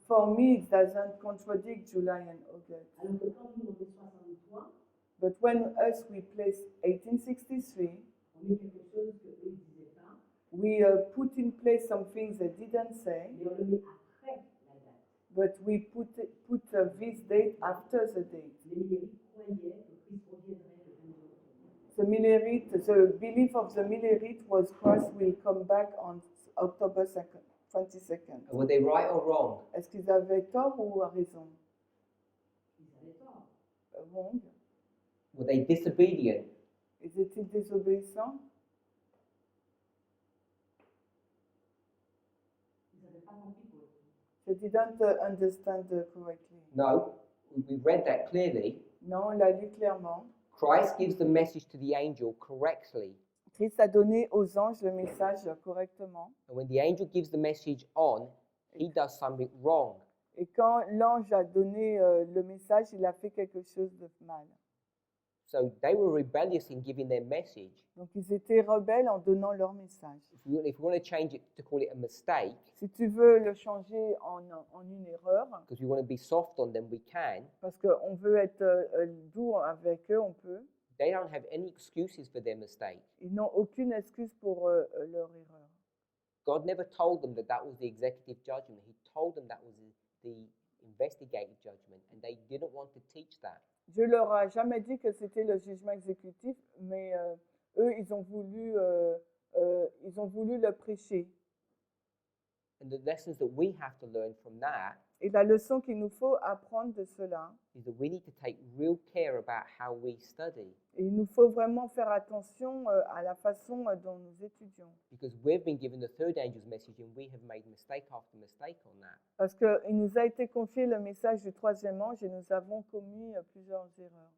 for me, it doesn't contradict July and August. Alors que quand nous, on met 63, But when us, we place 1863, on met quelque chose que eux, ils ne disaient pas, we put in place some things they didn't say, mais on le met après la date. but we put this date after the date. Les Millerites croyaient que Christ reviendrait le 22 octobre. The Millerite, the belief of the Millerite was Christ will come back on October 2nd, 22nd. Were they right or wrong? Est-ce qu'ils avaient tort ou raison? Ils avaient tort. Wrong. Were they disobedient? Étaient-ils désobéissants? Je didn't understand correctly. No, we read that clearly. Non, on l'a lu clairement. Christ gives the message to the angel correctly. Christ a donné aux anges le message correctement. And when the angel gives the message on, he does something wrong. Et quand l'ange a donné le message, il a fait quelque chose de mal. So they were rebellious in giving their message. Donc ils étaient rebelles en donnant leur message. If we want to change it to call it a mistake, Si tu veux le changer en une erreur, because we want to be soft on them, we can. parce qu'on veut être doux avec eux, on peut. They don't have any excuses for their mistake. Ils n'ont aucune excuse pour leur erreur. God never told them that that was the executive judgment. He told them that was the investigative judgment, and they didn't want to teach that. Dieu leur a jamais dit que c'était le jugement exécutif, mais eux, ils ont voulu le prêcher. And the lessons that we have to learn from that Et la leçon qu'il nous faut apprendre de cela, is that we need to take real care about how we study, et il nous faut vraiment faire attention à la façon dont nous étudions. because we've been given the third angel's message and we have made mistake after mistake on that. Parce qu'il nous a été confié le message du troisième ange et nous avons commis plusieurs erreurs.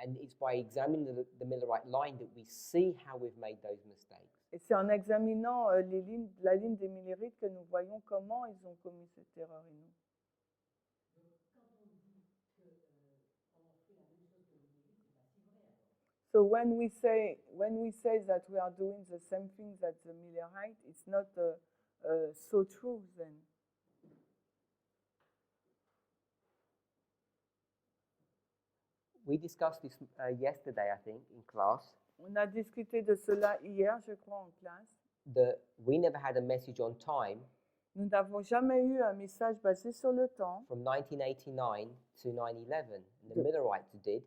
And it's by examining the Millerite line that we see how we've made those mistakes. Et c'est en examinant la ligne des Millérites que nous voyons comment ils ont commis cette erreur et nous. So when we say that we are doing the same thing that the Millerite, it's not so true then. We discussed this yesterday, I think, in class, On a discuté de cela hier, je crois, en classe. that we never had a message on time Nous n'avons jamais eu un message basé sur le temps from 1989 to 9/11, and the The- Millerites did.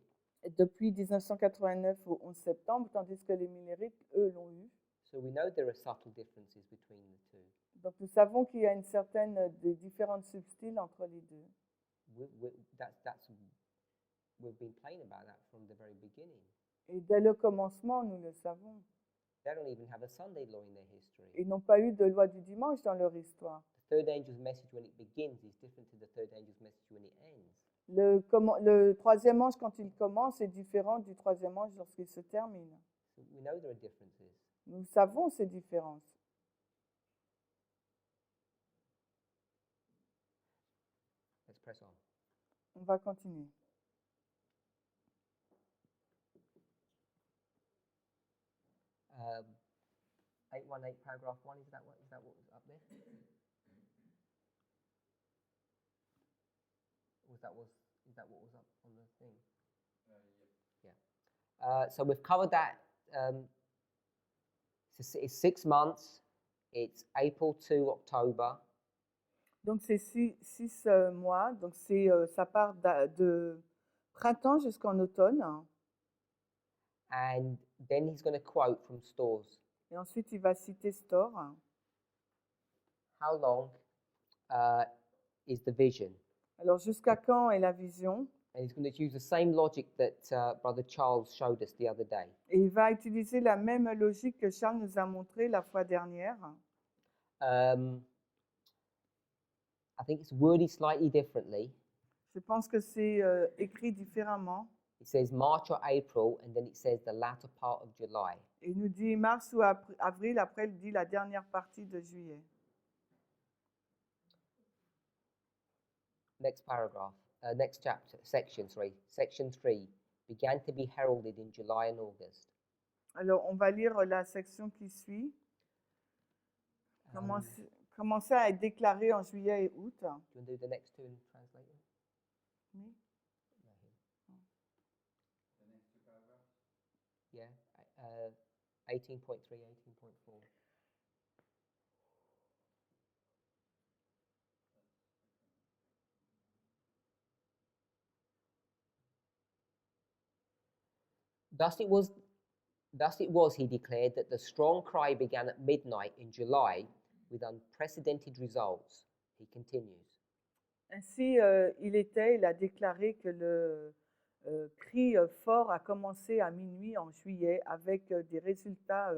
depuis 1989 au 11 septembre, tandis que les Millérites, eux, l'ont eu. So we know there are subtle differences between the two. Donc nous savons qu'il y a une certaine des différences subtiles entre les deux. We've been playing about that from the very beginning. Et dès le commencement, nous le savons. They don't even have a Sunday law in their history. Ils n'ont pas eu de loi du dimanche dans leur histoire. The third angel's message when it begins is different to the third angel's message when it ends. Le troisième ange, quand il commence, est différent du troisième ange lorsqu'il se termine. So we know there are differences. Nous savons ces différences. Let's press on. On va continuer. Um, 818 paragraph 1, is that what was up there? Is that what was up on the thing? Yeah. So we've covered that. It's 6 months. It's April to October. Donc c'est 6 mois, donc ça part de printemps jusqu'en automne. And then he's going to quote from Stores. Et ensuite, il va citer Store. How long is the vision? Alors, jusqu'à quand est la vision? And he's going to use the same logic that Brother Charles showed us the other day. Et il va utiliser la même logique que Charles nous a montré la fois dernière. I think it's worded slightly differently. Je pense que c'est écrit différemment. It says March or April, and then it says the latter part of July. Et il nous dit mars ou avril, après il dit la dernière partie de juillet. Next paragraph, next chapter, section 3 began to be heralded in July and August. Alors, on va lire la section qui suit. Commencer à être déclaré en juillet et août. Do you want to do the next two and translate them? Oui. Yeah, 18.3, 18.4. Thus it was, he declared, that the strong cry began at midnight in July with unprecedented results. He continues. Ainsi, il a déclaré que le cri fort a commencé à minuit en juillet avec des résultats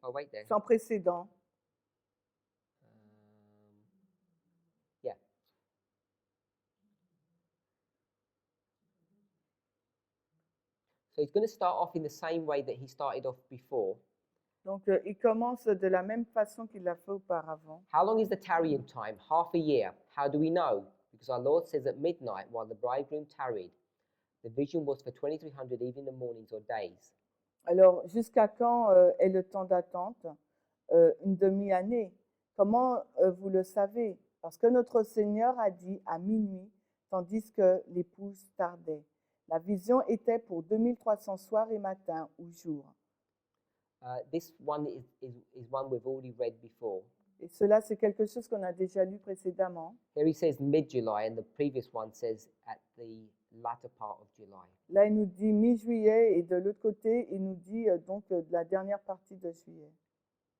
Oh, wait there. sans précédent. So he's going to start off in the same way that he started off before. Donc, il commence de la même façon qu'il l'a fait auparavant. How long is the tarrying time? Half a year. How do we know? Because our Lord says at midnight, while the bridegroom tarried, the vision was for 2300 even in the mornings or days. Alors, jusqu'à quand est le temps d'attente? Une demi-année. Comment vous le savez? Parce que notre Seigneur a dit à minuit, tandis que l'épouse tardait. La vision était pour 2300 soirs et matins ou jours. This one is one we've already read before. Et cela, c'est quelque chose qu'on a déjà lu précédemment. Here he says mid-July, and the previous one says at the latter part of July. Là, il nous dit mi-juillet et de l'autre côté, il nous dit donc de la dernière partie de juillet.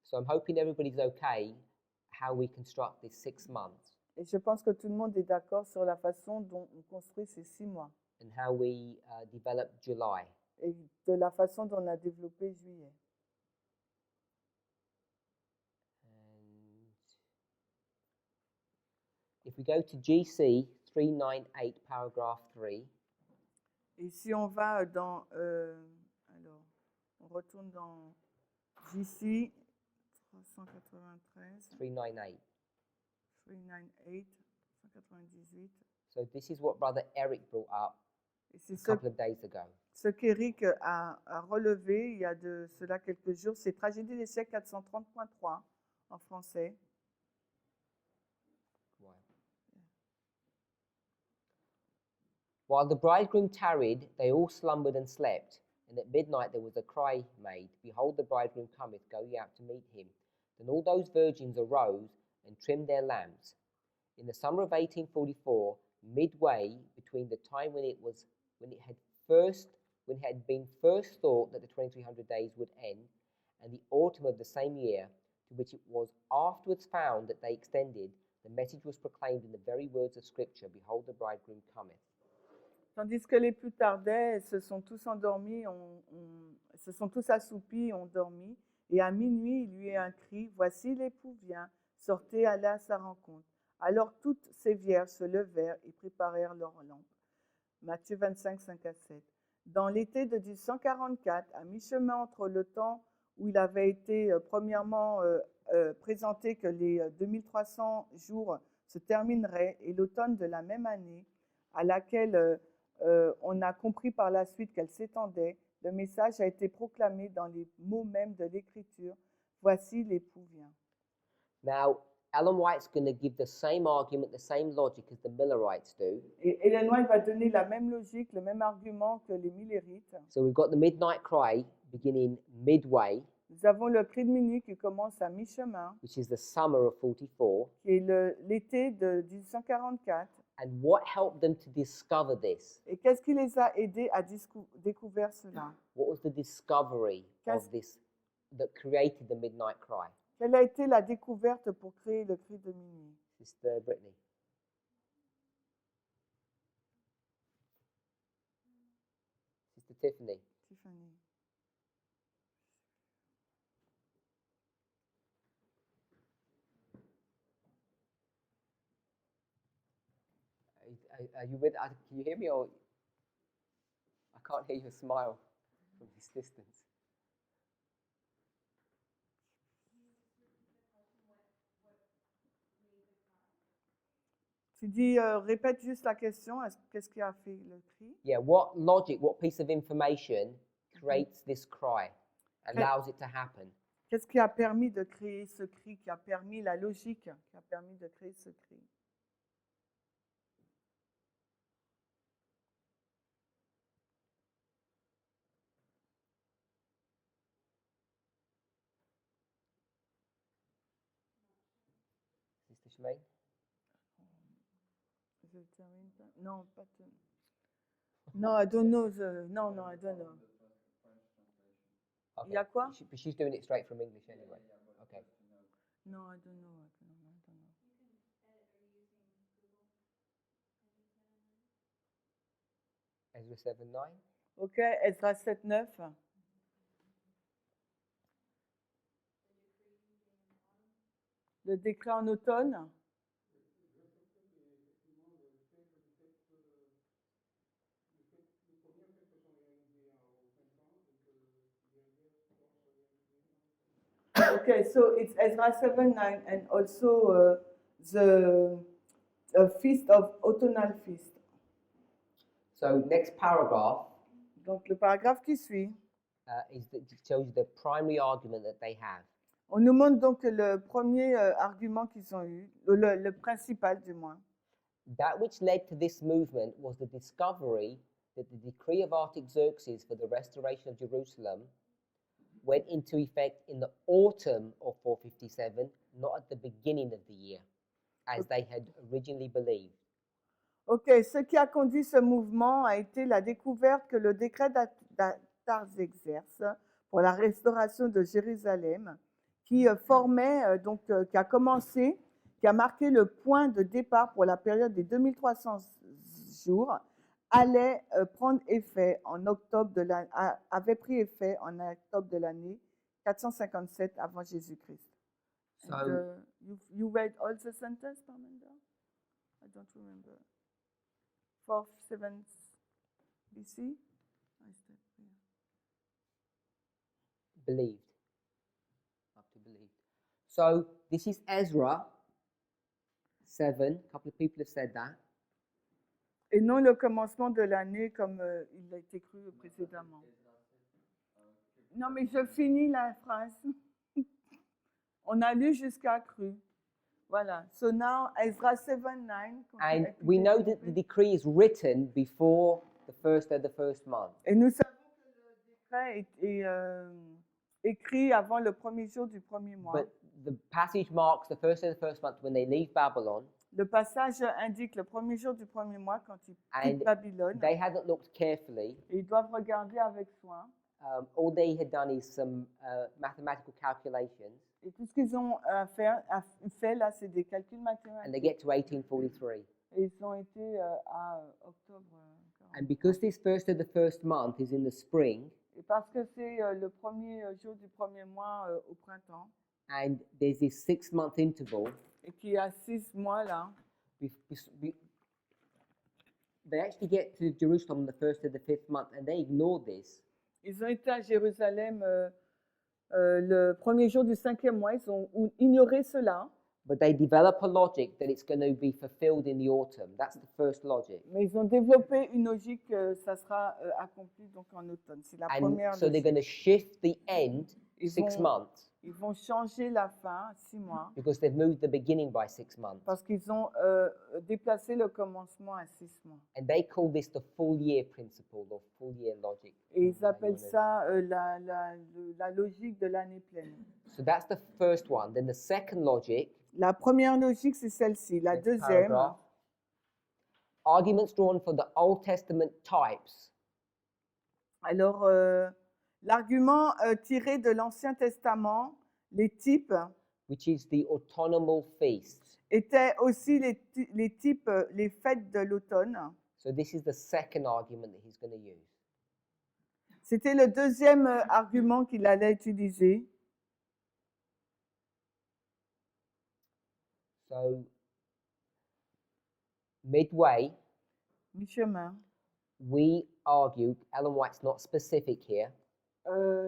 So I'm hoping everybody's okay how we construct this 6 months Et je pense que tout le monde est d'accord sur la façon dont on construit ces 6 mois and how we develop July. et de la façon dont on a développé juillet. And if we go to GC 398, paragraph 3, Et si on va dans, alors, on retourne dans JC 393, 398. 398, 198. So this is what Brother Eric brought up Et c'est a couple of days ago. ce qu'Éric a relevé il y a de cela quelques jours. C'est Tragédie des siècles 430.3 en français. While the bridegroom tarried, they all slumbered and slept. And at midnight there was a cry made, Behold, the bridegroom cometh, go ye out to meet him. Then all those virgins arose and trimmed their lamps. In the summer of 1844, midway between the time when it had been first thought that the 2300 days would end, and the autumn of the same year, to which it was afterwards found that they extended, the message was proclaimed in the very words of Scripture, Behold, the bridegroom cometh. Tandis que les plus tardaient se sont tous endormis, se sont tous assoupis, ont dormi. Et à minuit, il y eut un cri, Voici l'époux vient, sortez, allez à sa rencontre. Alors toutes ces vierges se levèrent et préparèrent leurs lampes. Matthieu 25, 5 à 7. Dans l'été de 1844, à mi-chemin entre le temps où il avait été premièrement présenté que les 2300 jours se termineraient et l'automne de la même année, à laquelle on a compris par la suite qu'elle s'étendait, le message a été proclamé dans les mots mêmes de l'Écriture. Voici l'époux vient. Now, Ellen White's going to give the same argument, the same logic as the Millerites do. Et Ellen White va donner la même logique, le même argument que les Millerites. So we've got the midnight cry beginning midway, Nous avons le cri de minuit qui commence à mi-chemin, which is the summer of 44. qui est l'été de 1844. And what helped them to discover this? Et qu'est-ce qui les a aidés à découvrir cela? What was the discovery of this that created the midnight cry? Quelle a été la découverte pour créer le cri de minuit? Sister Brittany. Sister Tiffany. Tiffany. Are you with? Can you hear me, or I can't hear your smile from this distance? Tu dis, répète juste la question, qu'est-ce qui a fait le cri? Yeah, what logic, what piece of information creates this cry, allows it to happen? Qu'est-ce qui a permis de créer ce cri, qui a permis la logique, qui a permis de créer ce cri? Sister Shemaine? Je termine pas. Non, pas tout. Non, I don't know. Non, I don't know. Okay. Il y a quoi? But she's doing it straight from English anyway. Okay. No, I don't know. Ezra 7:9. Ok, Ezra 7:9. Le décret en automne. Okay, so it's Ezra 7:9 and also the feast of autumnal feast. So next paragraph Donc le paragraphe qui suit, shows you the primary argument that they have. on nous montre donc le premier argument qu'ils ont eu, le principal du moins. That which led to this movement was the discovery that the decree of Artaxerxes for the restoration of Jerusalem went into effect in the autumn of 457, not at the beginning of the year, as they had originally believed. Ok, ce qui a conduit ce mouvement a été la découverte que le décret d'Artaxerxès pour la restauration de Jérusalem, qui formait, qui a commencé, qui a marqué le point de départ pour la période des 2300 jours, allait prendre effet en octobre de avait pris effet en octobre de l'année 457 avant Jésus-Christ. So, You read all the sentence, Parminder? I don't remember. 4th, 7th BC? believed. Up to believed. So this is Ezra 7. A couple of people have said that. Et non le commencement de l'année comme il a été cru précédemment. Non, mais je finis la phrase. On a lu jusqu'à cru. Voilà. So now Ezra 7:9. And we know that the decree is written before the first of the first month. Et nous savons que le décret est écrit avant le premier jour du premier mois. But the passage marks the first of the first month when they leave Babylon. Le passage indique le premier jour du premier mois quand ils And quittent Babylone. they hadn't looked carefully. Et ils doivent regarder avec soin. All they had done is some mathematical calculations, Et tout ce qu'ils ont fait là, c'est des calculs and they mathématiques. get to 1843. Et ils ont été à octobre. And because this first of the first month is in the spring, Et parce que c'est le premier jour du premier mois au printemps, and there's this 6-month interval, et qu'il y a 6 mois là, they actually get to Jerusalem on the first of the 5th month, and they ignore this. ils ont été à Jérusalem le premier jour du 5e mois, ils ont ignoré cela, But they develop a logic that it's going to be fulfilled in the autumn. That's the first logic. mais ils ont développé une logique que ça sera accompli donc en automne. C'est la première And so they're logique. going to shift the end Ils 6 vont- months Ils vont changer la fin 6 mois because they've moved the beginning by 6 months. parce qu'ils ont déplacé le commencement à 6 mois. And they call this the full year principle or full year logic. Et ils appellent ça la logique de l'année pleine. So that's the first one. Then the second logic, La première logique, c'est celle-ci. La next deuxième, paragraph, arguments drawn from the Old Testament types. alors l'argument tiré de l'Ancien Testament, les types, Which is the autonomal feasts. étaient aussi les types, les fêtes de l'automne. So this is the second argument that he's going to use. C'était le deuxième argument qu'il allait utiliser. So midway, Mi-chemin. we argue, Ellen White's not specific here,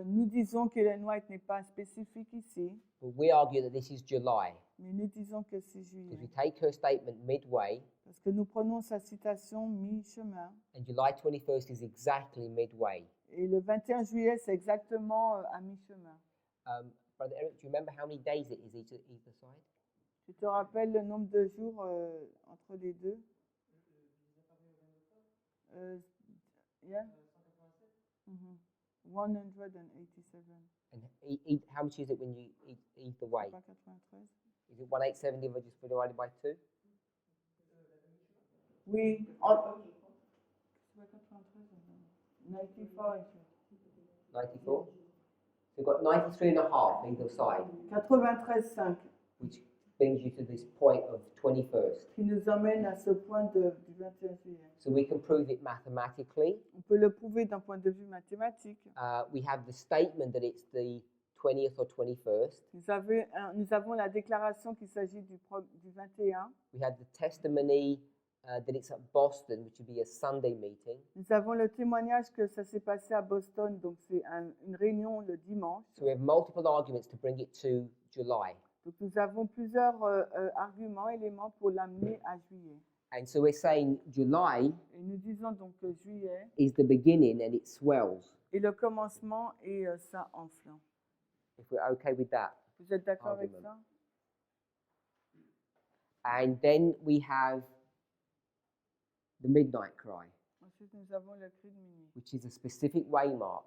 Nous disons qu'Ellen White n'est pas spécifique ici, but we argue that this is July. mais nous disons que c'est Because we juillet. take her statement midway, Parce que nous prenons sa citation mi-chemin. and July 21st is exactly midway. Et le 21 juillet, c'est exactement à mi-chemin. Brother Eric, do you remember how many days it is either side? Tu te rappelles le nombre de jours entre les deux? Yeah? 187. And how much is it when you eat either way? Pas 93. Is it 1870 divided by 2? Oui. C'est pas 93. 94. 94? So you've got 93 and a half either side, 93,5. which brings you to this point of 21st. Qui nous emmène à ce point du 21 juillet. So we can prove it mathematically. On peut le prouver d'un point de vue mathématique. We have the statement that it's the 20th or 21st. Nous avons la déclaration qu'il s'agit du 21. We have the testimony that it's at Boston, which would be a Sunday meeting. Nous avons le témoignage que ça s'est passé à Boston, donc c'est une réunion le dimanche. So we have multiple arguments to bring it to July. Donc nous avons plusieurs arguments, éléments pour l'amener à juillet. And so we're saying July Et nous disons donc que juillet is the beginning and it swells. est le commencement et ça enfle. If we're okay with that. Vous êtes d'accord avec Argument. ça? And then we have the midnight cry, Ensuite, nous avons le cri de minuit, which is a specific waymark.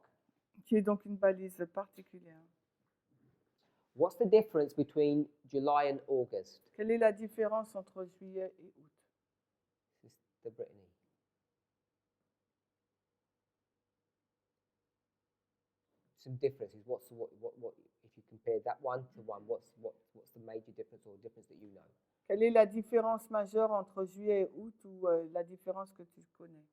qui est donc une balise particulière. What's the difference between July and August? Quelle est la différence entre juillet et août? Sister Brittany. Some differences. What if you compare that one to one? What's the major difference or difference that you know? Quelle est la différence majeure entre juillet et août ou la différence que tu connais?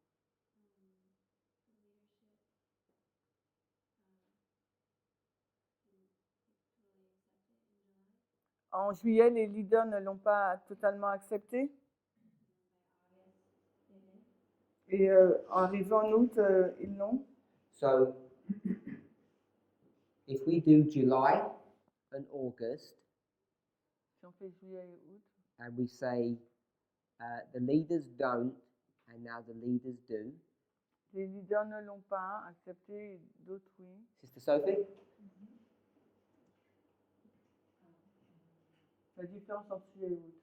En juillet, les leaders ne l'ont pas totalement accepté. Et arrivant en août, ils l'ont. So, if we do July and August, Si on fait juillet et août, and we say the leaders don't, and now the leaders do. les leaders ne l'ont pas accepté, d'autres oui. Sister Sophie? La différence entre juillet et août.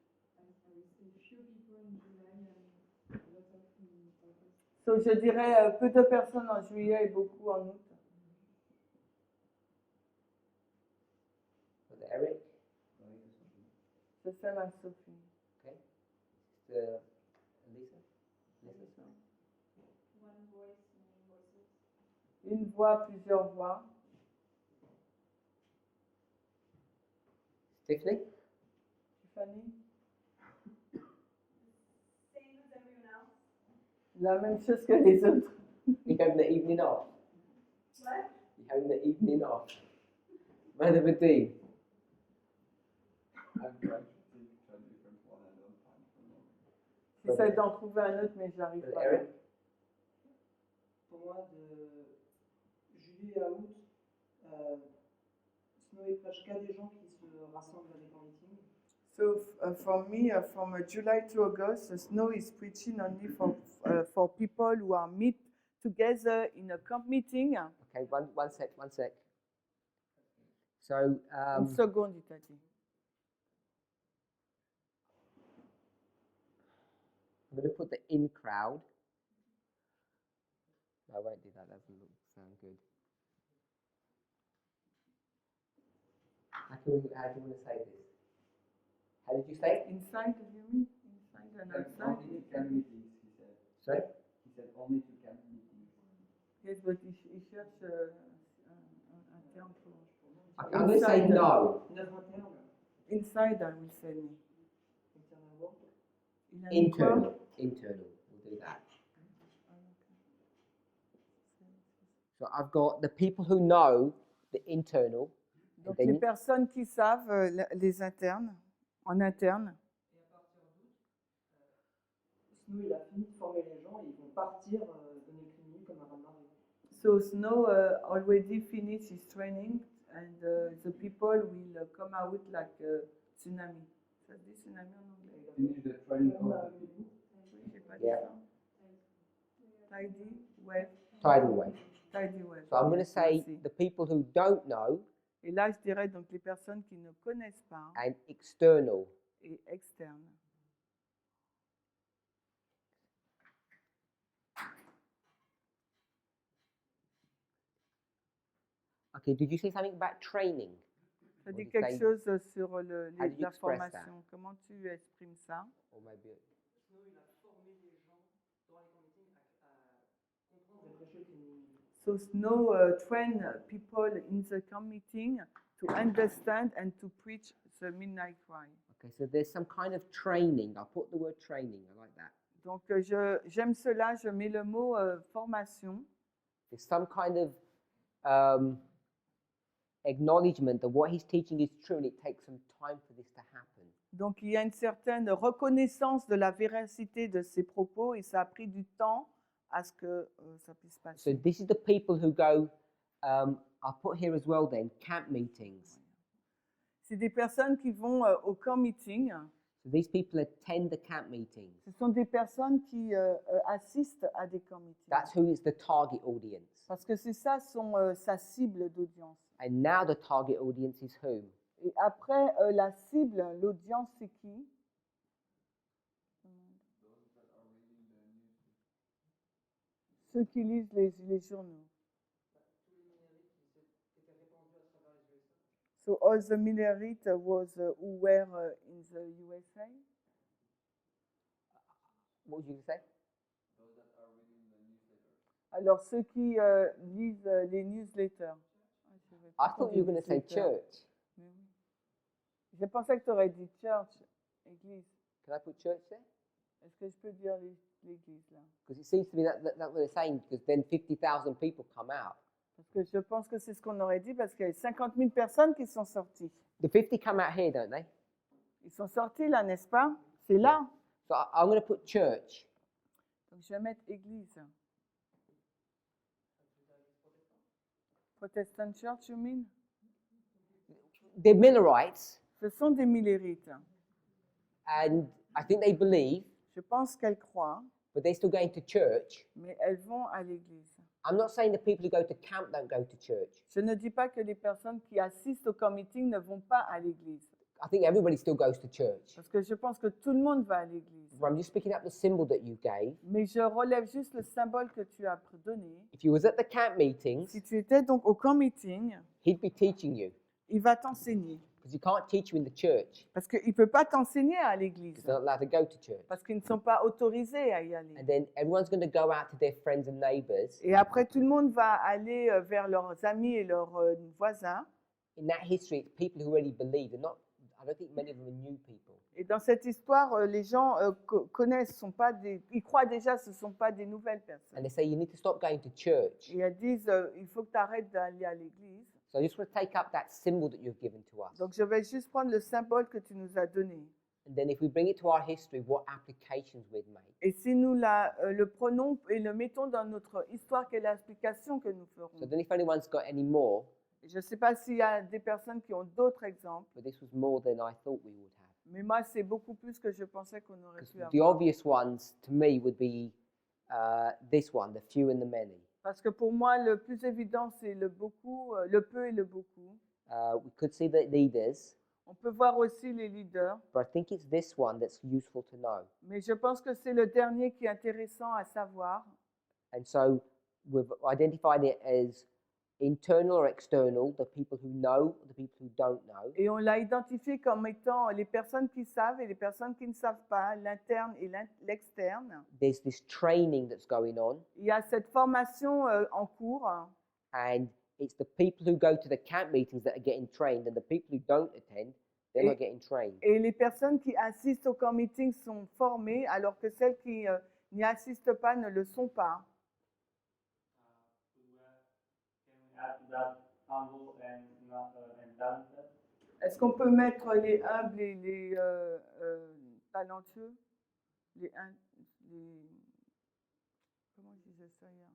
So, je dirais peu de personnes en juillet et beaucoup en août. Brother Eric? C'est ça ma Sophie. Okay. Sister Lisa? Lisa? One voice, many voices. Une voix, plusieurs voix. Tiffany? Tiffany? Same as everyone else. La même chose que les autres. You're having the evening off? What? You're having the evening off? Man of a D. I'm trying to think a different one. I don't find for the moment. J'essaie d'en trouver un autre, mais j'arrive Brother pas. Eric? Pour moi, de juillet à août, Snow est proche qu'à des gens qui se rassemblent avec en meeting. So for me, from July to August, Snow is preaching only for people who are meet together in a camp meeting. Okay, one sec. So, Une seconde, il t'a dit. I'm going to put the in crowd. No, I won't do that. That doesn't sound good. How do you want to say this? How did you say it? Inside, you mean? Inside and outside? Only to camp meetings, he said. Sorry? He said only to camp meetings. Yes, but il cherche un terme pour. I'm going to say no. 9-21, Inside, I will say no. internal work. Il a mis quoi? Internal. We'll do that. So I've got the people who know the internal. Donc Then les you- personnes qui savent les internes, en interne. Et à partir d'août, Snow il a fini de former les gens et ils vont partir donner le crédit comme un raz-de-marée. So Snow already finished his training and the people will come out like tsunami. Ça se dit tsunami en anglais? Finish the training of the people. Oui, j'ai pas Yeah. dit ça. Tidy wave. Tidal wave. Tidy wave. So I'm going to say Merci. the people who don't know Et là, je dirais donc les personnes qui ne connaissent pas and external. et externes. Okay, did you say something about training? Ça Or dit did quelque they- chose sur How do you la express that? formation. Comment tu exprimes ça? Or maybe Snow il a formé les gens dans les camp meetings à comprendre et prêcher le crédit. So Snow train people in the camp meeting to understand and to preach the midnight cry. okay, so there's some kind of training. I'll put the word training. I like that. Donc j'aime cela, je mets le mot formation. There's some kind of acknowledgement that what he's teaching is true and it takes some time for this to happen. Donc, il y a une certaine reconnaissance de la véracité de ces propos et ça a pris du temps à ce que ça puisse So passer. this is the people who go, I'll put here as well then, camp meetings. C'est des personnes qui vont au camp meeting. So these people attend the camp meetings. Ce sont des personnes qui assistent à des camp meetings. That's who is the target audience. Parce que c'est ça sa cible d'audience. And now the target audience is whom? Et après, la cible, l'audience, c'est qui? Ceux qui lisent les journaux. So all the Millerites was who were in the USA. What would you say? Alors ceux qui lisent les newsletters. I thought you were going to say church. Mais oui. Je pensais que tu aurais dit church, église. Can I put church there? Est-ce que je peux dire l'église là? Because it seems to me that what they're saying, because then 50,000 people come out. Parce que je pense que c'est ce qu'on aurait dit parce qu'il y a 50 000 personnes qui sont sorties. The 50 come out here, don't they? Ils sont sortis là, n'est-ce pas? C'est là. So I'm going to put church. Donc je vais mettre église. Protestant church, you mean? They're Millerites, Ce sont des Millerites. and I think they believe, Je pense qu'elles croient, but they're still going to church. mais elles vont à l'église. I'm not saying the people who go to camp don't go to church. Je ne dis pas que les personnes qui assistent au camp meeting ne vont pas à l'église. I think everybody still goes to church. Parce que je pense que tout le monde va à l'église. But I'm just picking up the symbol that you gave. Mais je relève juste le symbole que tu as donné. If you was at the camp meetings, Si tu étais donc au camp meeting, he'd be teaching you, il va t'enseigner. because you can't teach you in the church. Parce qu'il ne peut pas t'enseigner à l'église. Because they're not allowed to go to church. Parce qu'ils ne sont pas autorisés à y aller. And then everyone's going to go out to their friends and neighbors. Et après, tout le monde va aller vers leurs amis et leurs voisins. In that history, it's people who already believe. They're not. I don't think many of them are new people. Et dans cette histoire, les gens connaissent, ils croient déjà, ce ne sont pas des nouvelles personnes. And they say you need to stop going to church. Et elles disent, il faut que tu arrêtes d'aller à l'église. So I just want to take up that symbol that you've given to us. Donc, je vais juste prendre le symbole que tu nous as donné. And then if we bring it to our history, what applications we'd make. Et si nous le prenons et le mettons dans notre histoire, quelle est l'application que nous ferons? So I don't know if anyone's got any more, Je ne sais pas s'il y a des personnes qui ont d'autres exemples, but this was more than I thought we would have. mais moi, c'est beaucoup plus que je pensais qu'on aurait pu The avoir. obvious ones to me would be this one, the few and the many. Parce que pour moi, le plus évident, c'est le beaucoup, le peu et le beaucoup. We could see the leaders, On peut voir aussi les leaders, but I think it's this one that's useful to know. mais je pense que c'est le dernier qui est intéressant à savoir. And so we've identified it as internal or external, the people who know, the people who don't know. Et on l'a identifié comme étant les personnes qui savent et les personnes qui ne savent pas, l'interne et l'externe. There's this training that's going on, Il y a cette formation en cours. and it's the people who go to the camp meetings that are getting trained, and the people who don't attend, they're not getting trained. Et les personnes qui assistent au camp meeting sont formées, alors que celles qui n'y assistent pas ne le sont pas. Est-ce qu'on peut mettre les humbles et les talentueux? Comment je disais ça hier?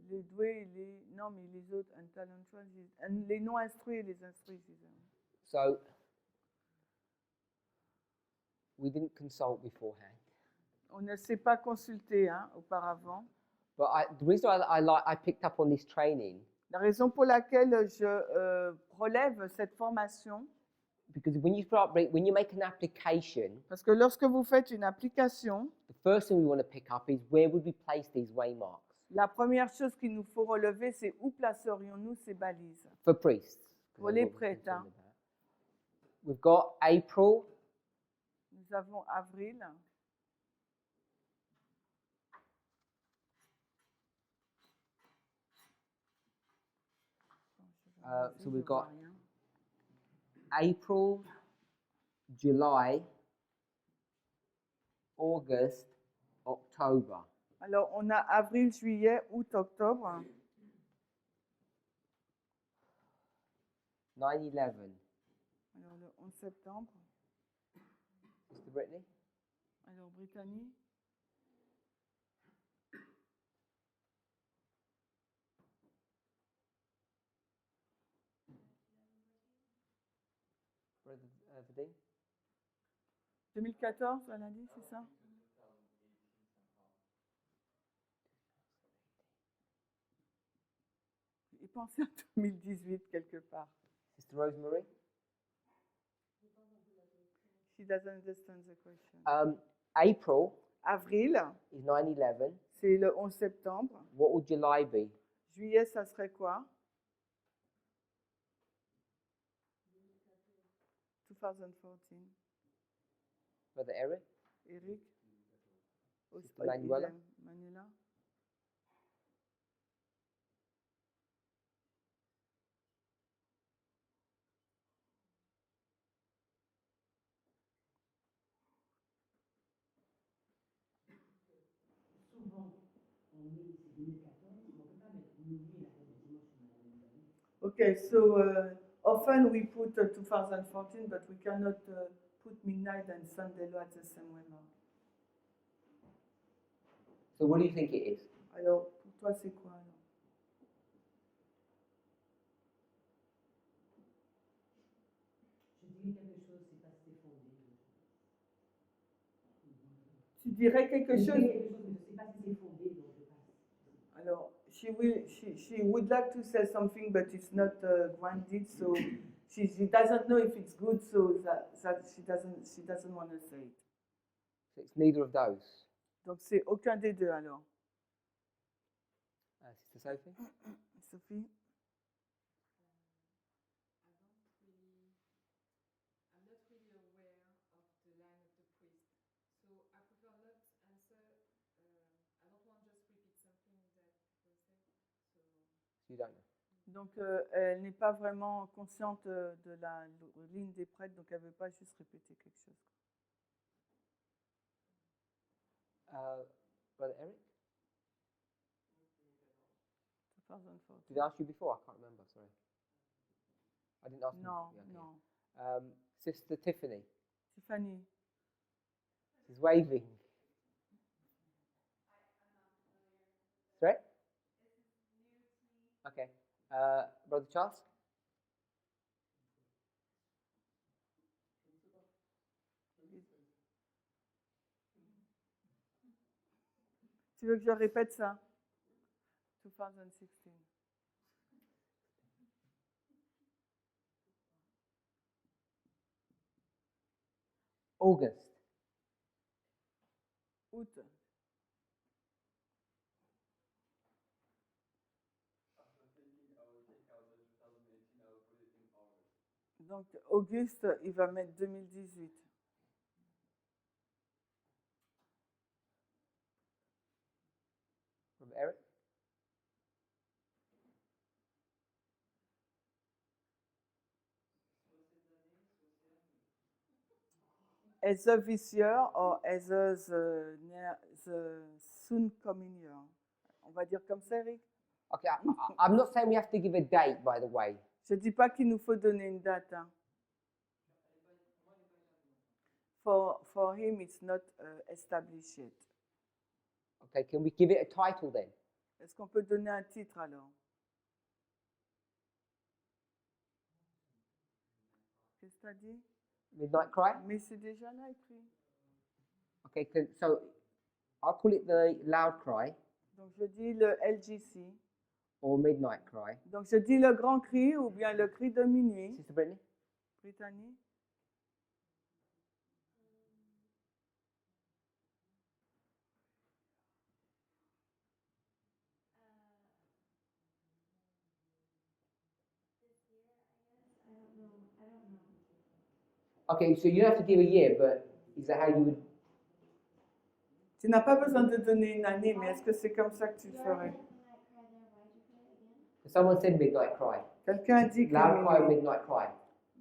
Les doués et les... Non, mais les autres, talentueux, les non instruits et les instruits, je disais. So we didn't consult beforehand. On ne s'est pas consulté auparavant. But the reason I picked up on this training, La raison pour laquelle je relève cette formation, because when you make an application, parce que lorsque vous faites une application, the first thing we want to pick up is where would we place these waymarks la première chose qu'il nous faut relever, c'est où placerions-nous ces balises? for priests. 'Cause Pour that's les what we're prêtres. concerned about. We've got April, Nous avons avril, so we've got April, July, August, October. Alors, on a avril, juillet, août, octobre, 9/11. Alors, le 11 septembre. Sister Brittany? Alors, Brittany. Brother Vadim? 2014, elle a dit, c'est ça? Et pensez à 2018 quelque part. Sister Rosemary? She doesn't understand the question. April Avril, is 9/11. c'est le 11 septembre. What would July be? Juillet, ça serait quoi? 2014. Brother Eric? Eric? Sister Manuela? Manuela? Souvent, on met, c'est 2014, mais on ne peut pas mettre minuit la veille de dimanche sur la même année. Okay, so often we put 2014, but we cannot put midnight and Sunday law at the same moment. So what do you think it is? Alors, pour toi, c'est quoi alors? Je dirais quelque chose, c'est pas si c'est fondé. Tu dirais quelque Je chose? dirais quelque chose, mais je ne sais pas si c'est fondé, donc je passe. Alors, she would like to say something, but it's not granted, so she doesn't know if it's good, so that she doesn't want to say it. So it's neither of those. Donc c'est aucun des deux alors. Sister Sophie? Sophie? I'm not really aware of the line of the priest, so I prefer not answer. I don't want just repeat something that people said. So You don't know. Donc elle n'est pas vraiment consciente de la ligne des prêtres, donc elle ne veut pas juste répéter quelque chose. Brother Eric? 2014. Did I ask you before? I can't remember, sorry. I didn't ask you. Non, Yeah, okay. non. Sister Tiffany? Tiffany? She's waving. Sorry? Okay. Brother Charles? Tu veux que je répète ça? 2016. August? Août. Donc Auguste, il va mettre 2018. Brother Eric? As a this year or as the soon coming year. On va dire comme ça, Eric? Okay, I'm not saying we have to give a date, by the way. Je ne dis pas qu'il nous faut donner une date. Hein. For him, it's not established yet. Okay, can we give it a title then? Est-ce qu'on peut donner un titre alors? Qu'est-ce que tu as dit? Midnight Cry? Mais c'est déjà là écrit. Okay, so I'll call it the Loud Cry Donc je dis le LGC. or Midnight Cry. Donc je dis le grand cri ou bien le cri de minuit. Sister Brittany? Brittany. Okay, so you don't have to give a year, but is that how you would? Tu n'as pas besoin de donner une année, mais est-ce que c'est comme ça que tu le ferais? Someone said Midnight Cry. Quelqu'un a dit Loud Cry or que Midnight Cry.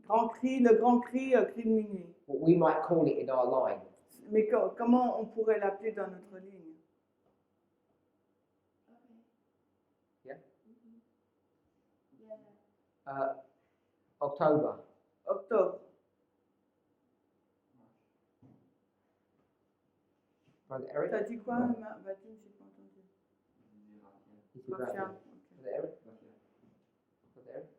grand cri, le grand cri, cri de minuit. What we might call it in our line. Mais comment on pourrait l'appeler dans notre ligne? Yeah? October. Octobre. Brother Eric? T'as dit quoi, Vatine? J'ai pas entendu. This is Rafia. Rafia. Ok. Brother Eric? Brother Eric?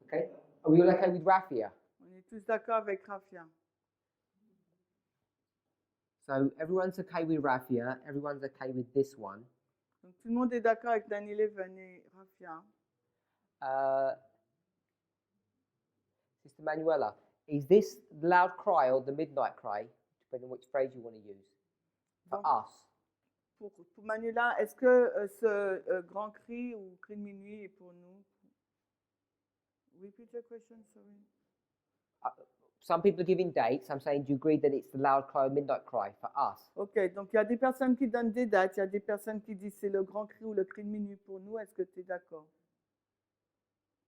Okay. Are we all okay with Rafia? On est tous d'accord avec Rafia. So everyone's okay with Rafia. Everyone's okay with this one. Donc tout le monde est d'accord avec Dan 11 et Rafia. Sister Manuela, is this the loud cry or the midnight cry, depending on which phrase you want to use, for Donc, us? Pour Manuela, est-ce que ce grand cri ou cri de minuit est pour nous? Repeat the question, sorry. Some people are giving dates. I'm saying, do you agree that it's the loud cry or midnight cry for us? Ok, donc il y a des personnes qui donnent des dates, il y a des personnes qui disent c'est le grand cri ou le cri de minuit pour nous. Est-ce que tu es d'accord?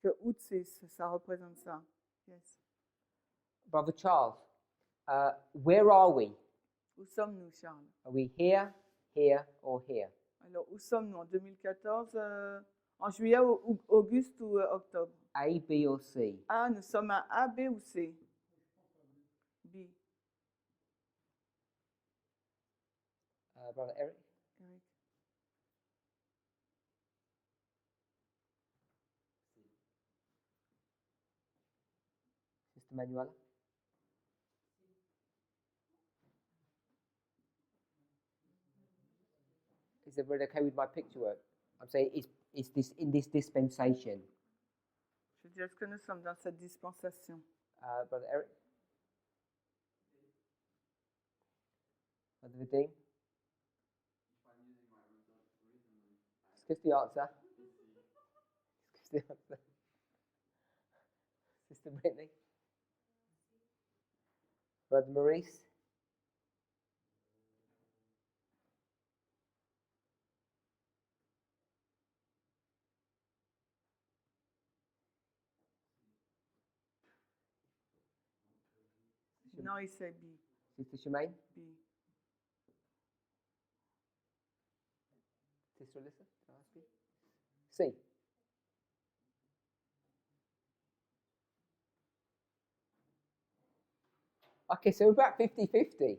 Que août, ça représente ça. Yes. Brother Charles, where are we? Où sommes-nous, Charles? Are we here, here, or here? Alors, où sommes-nous en 2014? En juillet, auguste ou octobre? A, B, or C? A, nous sommes à A, B ou C? B. Brother Eric? Eric. Sister Manuela? Is everybody okay with my picture work? I'm saying, is this in this dispensation? Je dis, est-ce que nous sommes dans cette dispensation? Brother Eric? Brother Vadim? Just the answer. Just the answer. Sister Brittany? Brother Maurice? Non, il sait B. Sister Shemaine? B. Sister Alyssa? Can I ask you? C. Okay, so we're about 50-50.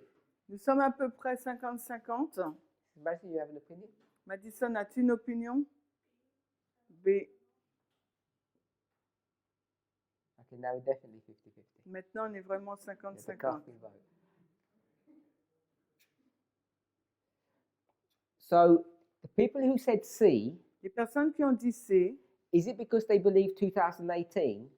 Nous sommes à peu près 50-50. Madison, you have an opinion? Madison, as-tu une opinion? B. Okay, now we're definitely 50-50. Maintenant, on est vraiment Yeah, the 50-50. casting vote. So, the people who said C, Les personnes qui ont dit C, is it because they believe 2018,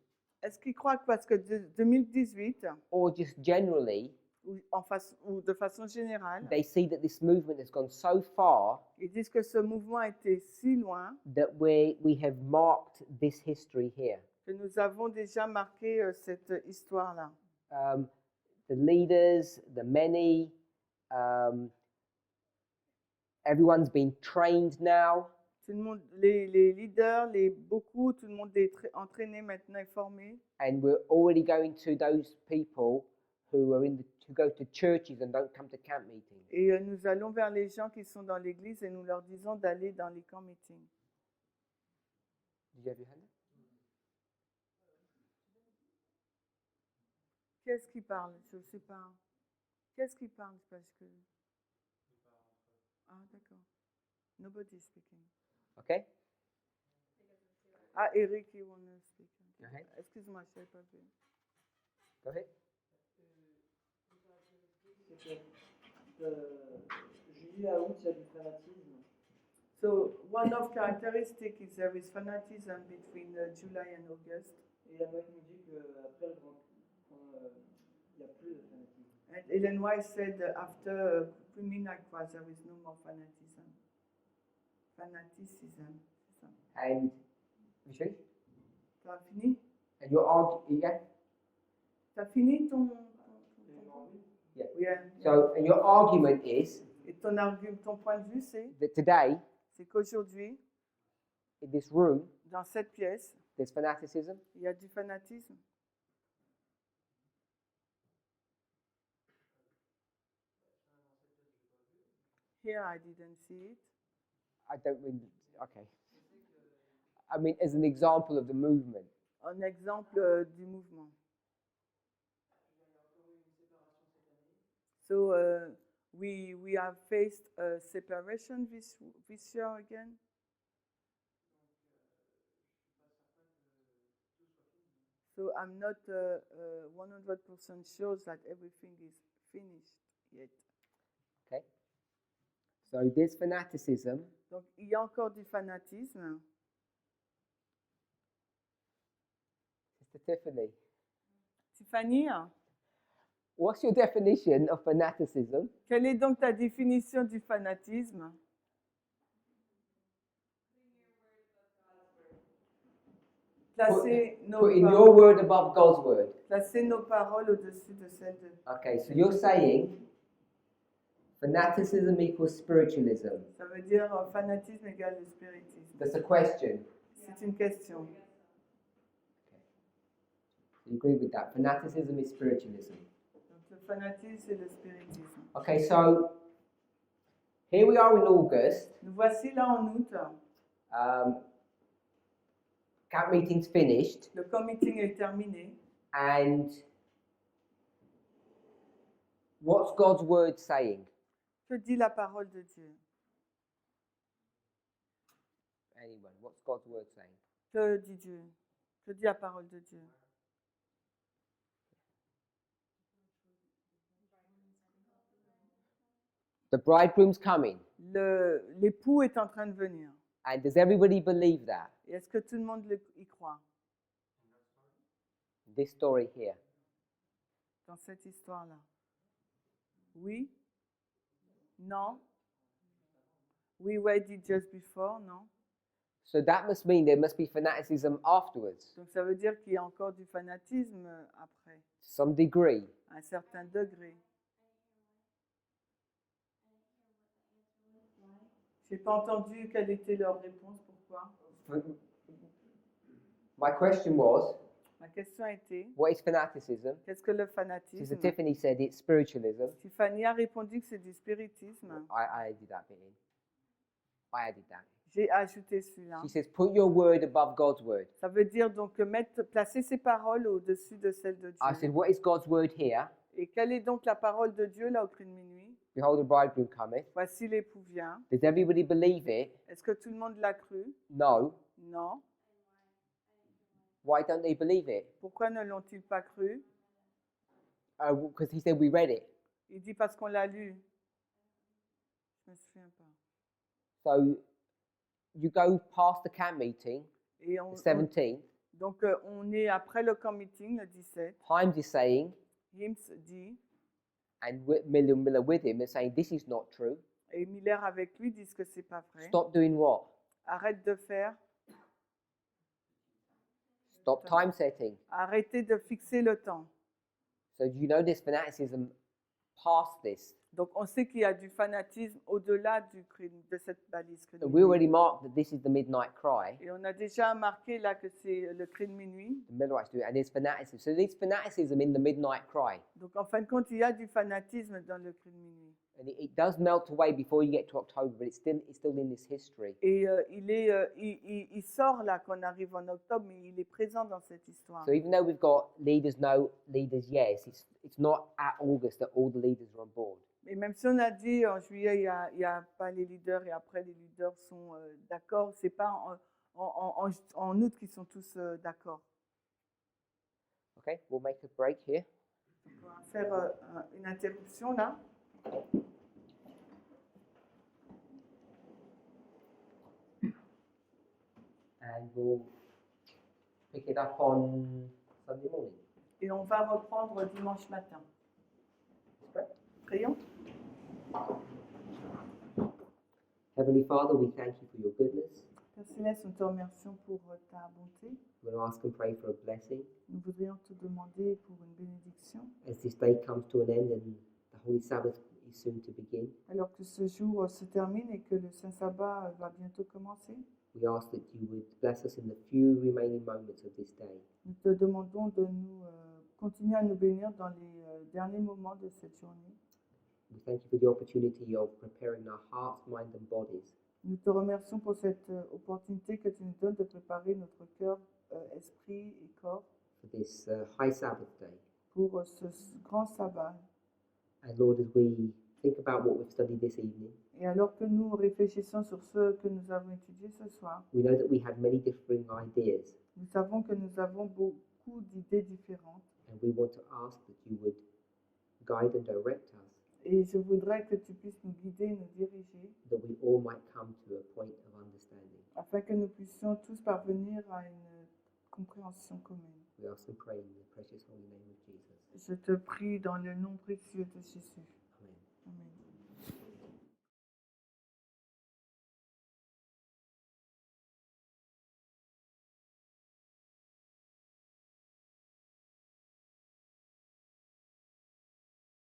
est-ce qu'ils croient que parce que 2018, or just generally, ou de façon générale, they see that this movement has gone so far ils disent que ce mouvement a été si loin that we have marked this history here? que nous avons déjà marqué cette histoire-là. The leaders, the many, everyone's been trained now. Tout le monde, les leaders, beaucoup, tout le monde est entraîné maintenant et formé. And we're already going to those people who are who go to churches and don't come to camp meetings. Et nous allons vers les gens qui sont dans l'église et nous leur disons d'aller dans les camp meetings. Did you have your hand up? Qu'est-ce qui parle? Je ne sais pas. Qu'est-ce qui parle? Parce que... Ah, d'accord. Nobody is speaking. Okay. Ah, Eric, you want to speak. Go ahead. Excuse-moi, je ne savais pas vu. Go ahead. Juillet à août, il y a du fanatisme. So, one of characteristics is there is fanatism between July and August. Et Ellen White nous dit qu'après le grand, il n'y a plus de fanatisme. And Ellen White said after midnight cross, there is no more fanatism. Fanaticism. And Michelle? T'as fini? And your argument, yeah? T'as fini ton Yeah. Yeah. So, and your argument is Et ton argument, ton point de vue, c'est that qu'aujourd'hui, in this room, dans cette pièce, there's fanaticism. il y a du fanatisme. Here I didn't see it. I don't really, okay. I mean, as an example of the movement. Un exemple du mouvement. So we have faced a separation this year again. So I'm not 100% sure that everything is finished yet. Okay. So there's fanaticism. Donc il y a encore du fanatisme. Sister Tiffany, Tiffany, what's your definition of fanaticism? quelle est donc ta définition du fanatisme? Placer nos, Putting your word above God's word. placer nos paroles au-dessus de celles de Dieu. Okay, so you're saying fanaticism equals spiritualism. Ça veut dire fanatisme égale le spiritisme. That's a question. C'est une question. So you agree with that? Fanaticism is spiritualism. Donc le fanatisme, c'est le spiritisme. Okay, so here we are in August. Nous voici là en août. Camp meeting's finished, Le committing est terminé. and what's God's word saying? Que dit la parole de Dieu? Anyone, what's God's word saying? Que dit Dieu? Que dit la parole de Dieu? The bridegroom's coming. L'époux est en train de venir. And does everybody believe that? Et est-ce que tout le monde y croit This story here. dans cette histoire-là? Oui? Non? We waited just before? Non? So that must mean there must be fanaticism afterwards, Donc ça veut dire qu'il y a encore du fanatisme après, to some degree. à un certain degré. Je n'ai pas entendu quelle était leur réponse, pourquoi. My question was, Ma question a été, what is fanaticism? qu'est-ce que le Sister fanatisme? Tiffany said it's spiritualism. Tiffany a répondu que c'est du spiritisme. I added that bit in. I added that. J'ai ajouté celui-là. She says, put your word above God's word. Ça veut dire donc placer ses paroles au-dessus de celles de I said, Dieu. what is God's word here? Et quelle est donc la parole de Dieu là au cri de minuit? Behold, the bridegroom cometh. Voici l'époux vient. Does everybody believe it? Est-ce que tout le monde l'a cru? No. Non. Why don't they believe it? Pourquoi ne l'ont-ils pas cru? Because he said we read it. Il dit parce qu'on l'a lu. Je me souviens pas. So you go past the camp meeting, Et the 17th. donc on est après le camp meeting, le 17. Himes is saying, Hims dit, and Miller with him, is saying this is not true. et Miller avec lui disent que c'est pas vrai. Stop doing what? Arrête de faire. Stop time setting. Arrêtez de fixer le temps. So do you know there's fanaticism past this? Donc on sait qu'il y a du fanatisme au-delà de cette balise cri de So we minuit. already marked that this is the midnight cry. Et on a déjà marqué là que c'est le cri de minuit. The Millerites do it, and there's fanaticism. So there's fanaticism in the midnight cry. Donc en fin de compte, il y a du fanatisme dans le cri de minuit. And it does melt away before you get to October, but it's still in this history. Et il sort là qu'on arrive en octobre, mais il est présent dans cette histoire. So even though we've got leaders no, leaders yes, it's not at August that all the leaders are on board. Et même si on a dit en juillet, il y a pas les leaders et après les leaders sont d'accord, c'est pas en août qu'ils sont tous d'accord. Okay, we'll make a break here. Donc, on va faire une interruption là. And we'll pick it up on Sunday morning. Et on va reprendre dimanche matin. Let's pray. Prions. Heavenly Father, we thank you for your goodness. Père Céleste, nous te remercions pour ta bonté. We want to ask and pray for a blessing. Nous voudrions te demander pour une bénédiction. As this day comes to an end and the Holy Sabbath is soon to begin, Alors que ce jour se termine et que le Saint Sabbat va bientôt commencer, we ask that you would bless us in the few remaining moments of this day. nous te demandons de nous continuer à nous bénir dans les derniers moments de cette journée. We thank you for the opportunity of preparing our hearts, mind and bodies Nous te remercions pour cette opportunité que tu nous donnes de préparer notre cœur, esprit et corps for this high Sabbath day. pour ce grand sabbat. And Lord, as we think about what we've studied this evening. Et alors que nous réfléchissons sur ce que nous avons étudié ce soir, We know that we had many differing ideas, nous savons que nous avons beaucoup d'idées différentes. and we want to ask that you would guide and direct us, Et je voudrais que tu puisses nous guider, nous diriger, that we all might come to a point of understanding. afin que nous puissions tous parvenir à une compréhension commune. We ask and pray in the precious holy name of Jesus. Je te prie dans le nom précieux de Jésus.